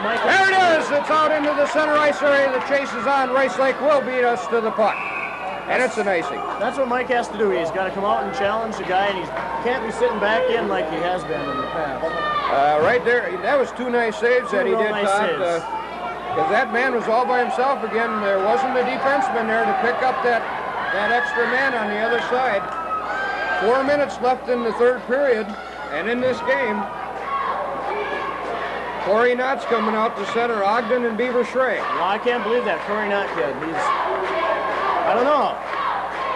Mike. There it is. It's out into the center ice area. The chase is on. Rice Lake will beat us to the puck. And it's an icing. That's what Mike has to do. He's got to come out and challenge the guy, and he can't be sitting back in like he has been in the past. Right there, that was 2 nice saves that he did, Todd. Because that man was all by himself again. There wasn't a defenseman there to pick up that extra man on the other side. 4 minutes left in the third period, and in this game, Corey Knott's coming out to center Ogden and Beaver Schrey. Well, I can't believe that Corey Knott kid. I don't know.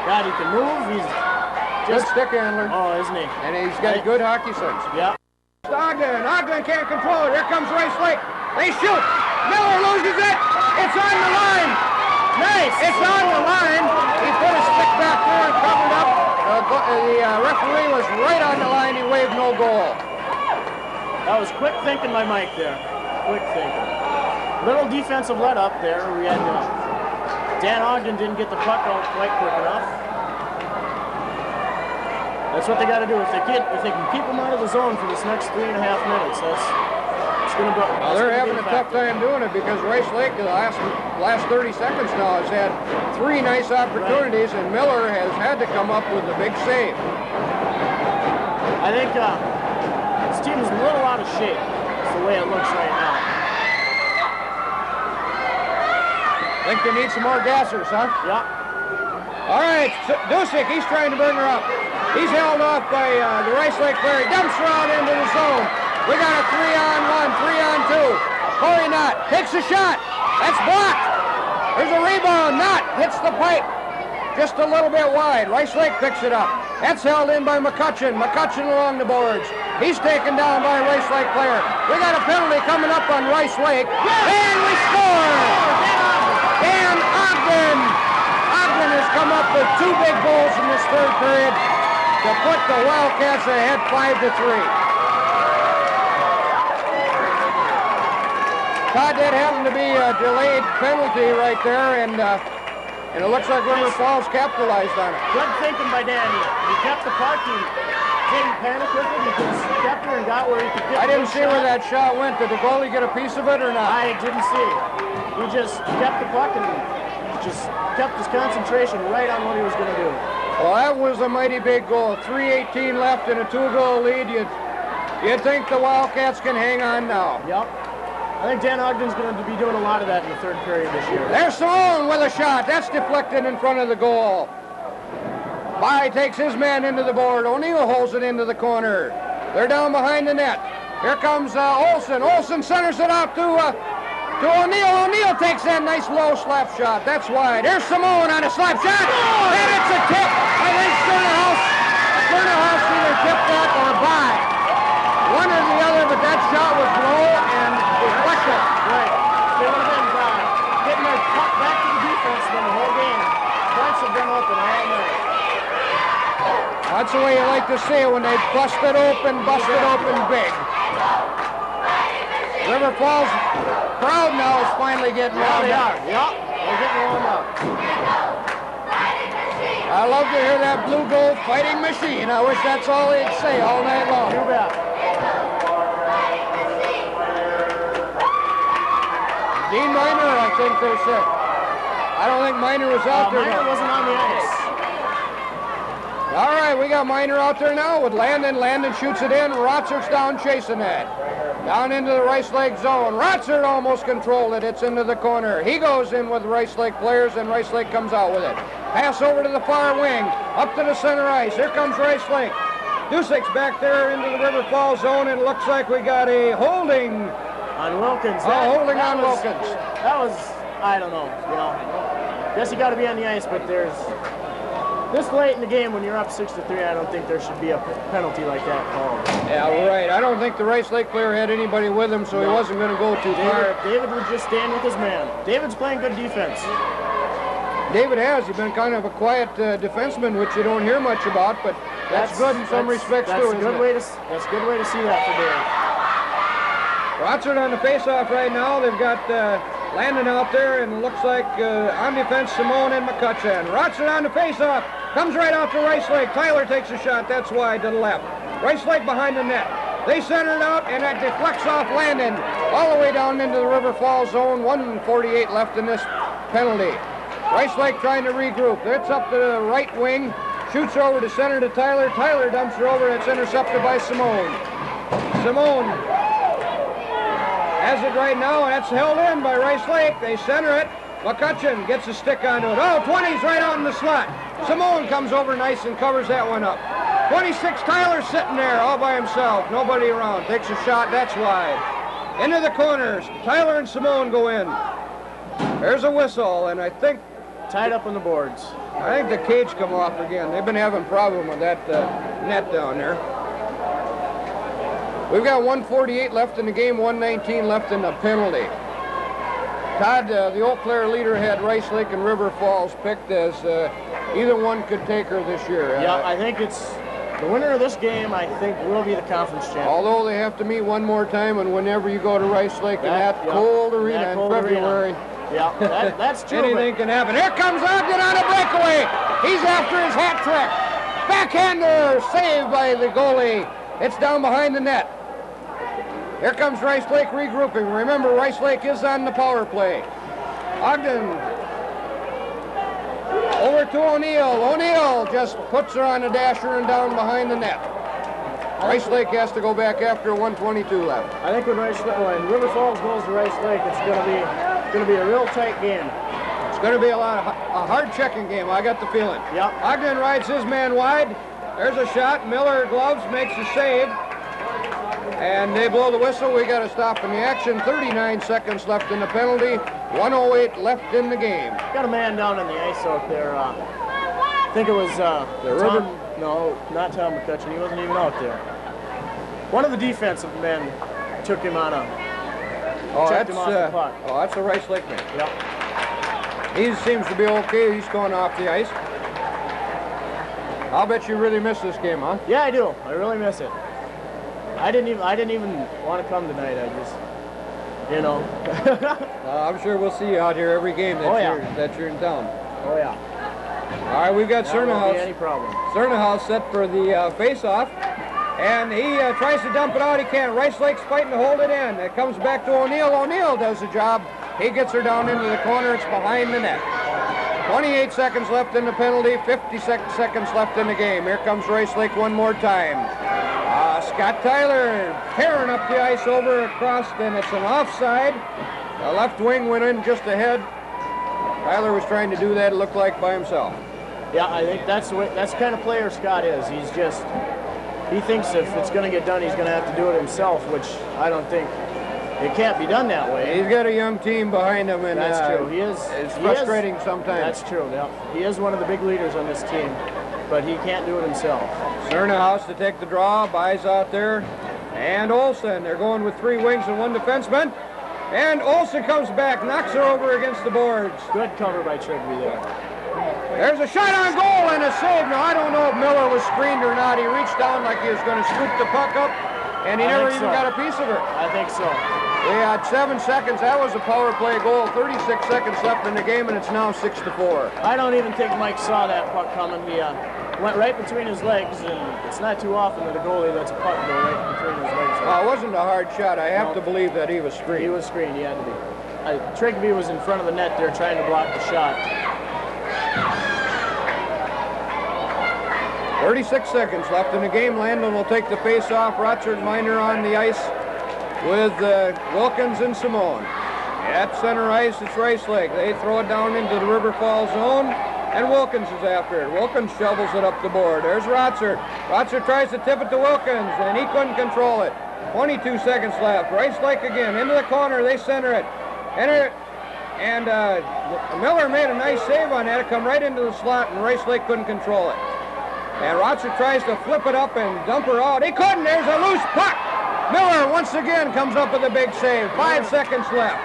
God, he can move. He's just stick handler. Oh, isn't he? And he's got good hockey sense. Yeah. Ogden can't control it. Here comes Rice Lake. They shoot. Miller loses it. It's on the line. Nice. It's on the line. He put his stick back there and covered up. The referee was right on the line. He waved no goal. That was quick thinking by Mike there. Quick thinking. Little defensive let up there. We had Dan Ogden didn't get the puck out quite quick enough. That's what they got to do. If they can keep them out of the zone for this next 3.5 minutes, that's going to go. Well, they're having a tough time doing it because Rice Lake, the last 30 seconds now, has had 3 nice opportunities, and Miller has had to come up with a big save. I think this team is a little out of shape. That's the way it looks right now. Think they need some more gassers, huh? Yeah. All right, Dusick, he's trying to bring her up. He's held off by the Rice Lake player. He dumps her out into the zone. We got a 3-on-1, 3-on-2. Corey Knott takes a shot. That's blocked. There's a rebound. Knott hits the pipe just a little bit wide. Rice Lake picks it up. That's held in by McCutcheon. McCutcheon along the boards. He's taken down by a Rice Lake player. We got a penalty coming up on Rice Lake. And we score! Dan Ogden! Ogden has come up with 2 big goals in this third period to put the Wildcats ahead 5-3. Todd, that happened to be a delayed penalty right there, and it looks like River Falls capitalized on it. Good thinking by Danny. He kept the puck. He didn't panic with it. He just kept her and got where he could get. I didn't see where that shot went. Did the goalie get a piece of it or not? I didn't see. He just kept the puck and just kept his concentration right on what he was going to do. Well, that was a mighty big goal. 3:18 left and a 2-goal lead. You'd think the Wildcats can hang on now. Yep. I think Dan Ogden's going to be doing a lot of that in the third period this year. There's Simone with a shot. That's deflected in front of the goal. Bai takes his man into the board. O'Neill holds it into the corner. They're down behind the net. Here comes Olsen. Olsen centers it out to O'Neill. O'Neill takes that nice low slap shot. That's wide. There's Simone on a slap shot. And it's a tip. I think Sternerhouse either tipped that or Bai. One or the other, but that shot was low and deflected. Right. They would have been getting their puck back to the defense when the whole game. Fronts have been open all night. That's the way you like to see it when they bust it open big. River Falls crowd now is finally getting warmed up. Yeah, they're getting warmed up. I love to hear that blue gold fighting machine. I wish that's all they'd say all night long. You bet. Dean Miner, I think they said. I don't think Miner was out there. Miner wasn't on the ice. All right, we got Miner out there now with Landon. Landon shoots it in. Rotzert's down chasing that. Down into the Rice Lake zone. Rotzert almost controlled it. It's into the corner. He goes in with Rice Lake players, and Rice Lake comes out with it. Pass over to the far wing. Up to the center ice. Here comes Rice Lake. Dusick's back there into the River Falls zone, and it looks like we got a holding. On Wilkins. Holding on Wilkins. That was, I don't know, Guess you got to be on the ice, but there's, this late in the game when you're up 6-3, I don't think there should be a penalty like that called. Yeah, right. I don't think the Rice Lake player had anybody with him, so he wasn't going to go too far. David would just stand with his man. David's playing good defense. David has. He's been kind of a quiet defenseman, which you don't hear much about, but that's good in some respects too. That's a good way to see that for David. Rotzert on the face-off right now. They've got Landon out there, and it looks like on defense, Simone and McCutcheon. Rotzert on the face-off. Comes right out to Rice Lake. Tyler takes a shot. That's wide to the left. Rice Lake behind the net. They center it out, and that deflects off Landon all the way down into the River Falls zone. 1:48 left in this penalty. Rice Lake trying to regroup. It's up to the right wing. Shoots over to center to Tyler. Tyler dumps her over. It's intercepted by Simone. Simone has it right now, and that's held in by Rice Lake. They center it. McCutcheon gets a stick onto it. Oh, 20's right out in the slot. Simone comes over nice and covers that one up. 26, Tyler sitting there all by himself. Nobody around. Takes a shot. That's wide. Into the corners. Tyler and Simone go in. There's a whistle, and I think... Tied up on the boards. I think the cage come off again. They've been having a problem with that net down there. We've got 1:48 left in the game, 1:19 left in the penalty. Todd, the Eau Claire leader, had Rice Lake and River Falls picked as either one could take her this year. Yeah, I think it's the winner of this game, I think, will be the conference champion. Although they have to meet one more time, and whenever you go to Rice Lake in that cold arena in February. Yeah, that's true. Anything can happen. Here comes Ogden on a breakaway. He's after his hat trick. Backhander saved by the goalie. It's down behind the net. Here comes Rice Lake regrouping. Remember, Rice Lake is on the power play. Ogden over to O'Neill. O'Neill just puts her on the dasher and down behind the net. Rice Lake has to go back after 1:22 left. I think when River Falls goes to Rice Lake, it's going to be a real tight game. It's going to be a hard checking game. I got the feeling. Yep. Ogden rides his man wide. There's a shot. Miller gloves, makes the save. And they blow the whistle. We got to stop in the action. 39 seconds left in the penalty. 1:08 left in the game. Got a man down on the ice out there. I think it was Tom. No, not Tom McCutcheon. He wasn't even out there. One of the defensive men took him on a. Checked him off the puck. Oh, that's a Rice Lake man. Yep. He seems to be okay. He's going off the ice. I'll bet you really miss this game, huh? Yeah, I do. I really miss it. I didn't even want to come tonight. I just, you know. I'm sure we'll see you out here every game that you're in town. Oh yeah. All right, we've got That won't be any Cernahouse. problem. Cernahouse set for the face-off, and he tries to dump it out. He can't. Rice Lake's fighting to hold it in. It comes back to O'Neill. O'Neill does the job. He gets her down into the corner. It's behind the net. 28 seconds left in the penalty. 50 seconds left in the game. Here comes Rice Lake one more time. Scott Tyler tearing up the ice over across, and it's an offside. The left wing went in just ahead. Tyler was trying to do that, it looked like, by himself. Yeah, I think that's the kind of player Scott is. He thinks if it's going to get done, he's going to have to do it himself, which I don't think it can't be done that way. He's got a young team behind him, and that's true. It's frustrating sometimes. That's true. Yeah. He is one of the big leaders on this team, but he can't do it himself. Cernahouse to take the draw, buys out there, and Olsen. They're going with three wings and one defenseman. And Olsen comes back, knocks her over against the boards. Good cover by Trigby there. There's a shot on goal and a save. Now, I don't know if Miller was screened or not. He reached down like he was going to scoop the puck up, and he never even got a piece of her. I think so. We had 7 seconds. That was a power play goal. 36 seconds left in the game, and it's now 6-4. I don't even think Mike saw that puck coming. He went right between his legs, and it's not too often that a goalie lets a puck go right between his legs. It wasn't a hard shot. I have to believe that he was screened. He was screened. He had to be. Trigby was in front of the net there trying to block the shot. 36 seconds left in the game. Landon will take the face-off. Rochard Minor on the ice with Wilkins and Simone. At center ice, it's Rice Lake. They throw it down into the River Falls zone, and Wilkins is after it. Wilkins shovels it up the board. There's Rochard. Rochard tries to tip it to Wilkins, and he couldn't control it. 22 seconds left. Rice Lake again. Into the corner. They center it. And Miller made a nice save on that. It come right into the slot, and Rice Lake couldn't control it. And Rochard tries to flip it up and dump her out. He couldn't. There's a loose puck. Miller once again comes up with a big save. 5 seconds left.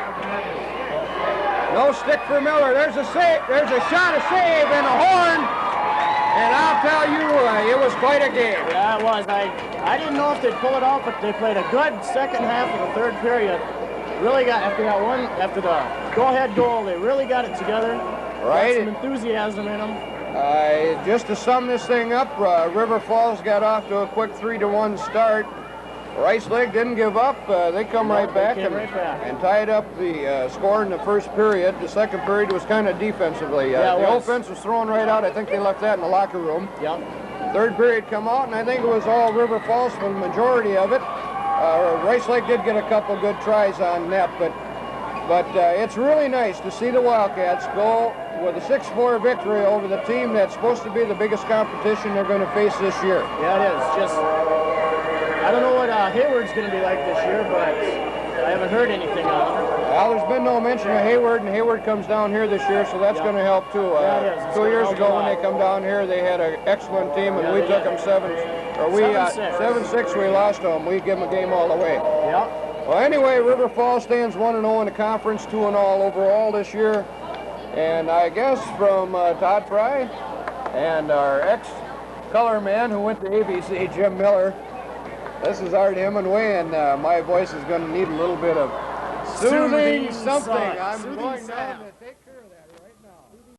No stick for Miller. There's a save. There's a shot, a save, and a horn. And I'll tell you, it was quite a game. Yeah, it was. I didn't know if they'd pull it off, but they played a good second half of the third period. Really got after the go-ahead goal. They really got it together. Right. Got some enthusiasm in them. Just to sum this thing up, River Falls got off to a quick 3-1 start. Rice Lake didn't give up. They come right back and tied up the score in the first period. The second period was kind of defensively. The offense was thrown right out. I think they left that in the locker room. Yep. Third period come out, and I think it was all River Falls for the majority of it. Rice Lake did get a couple good tries on net, but it's really nice to see the Wildcats go with a 6-4 victory over the team that's supposed to be the biggest competition they're going to face this year. Yeah, it is. Just, I don't know what Hayward's going to be like this year, but I haven't heard anything of him. Well, there's been no mention of Hayward, and Hayward comes down here this year, so that's going to help too. Yeah, it is. 2 years ago when they come down here, they had an excellent team, and we took them 7-6. We lost them. We give them a game all the way. Yeah. Well, anyway, River Falls stands 1-0 in the conference, 2-0 overall this year. And I guess from Todd Fry and our ex-color man who went to ABC, Jim Miller, this is Art Hemingway, and my voice is going to need a little bit of soothing something. I'm going down to take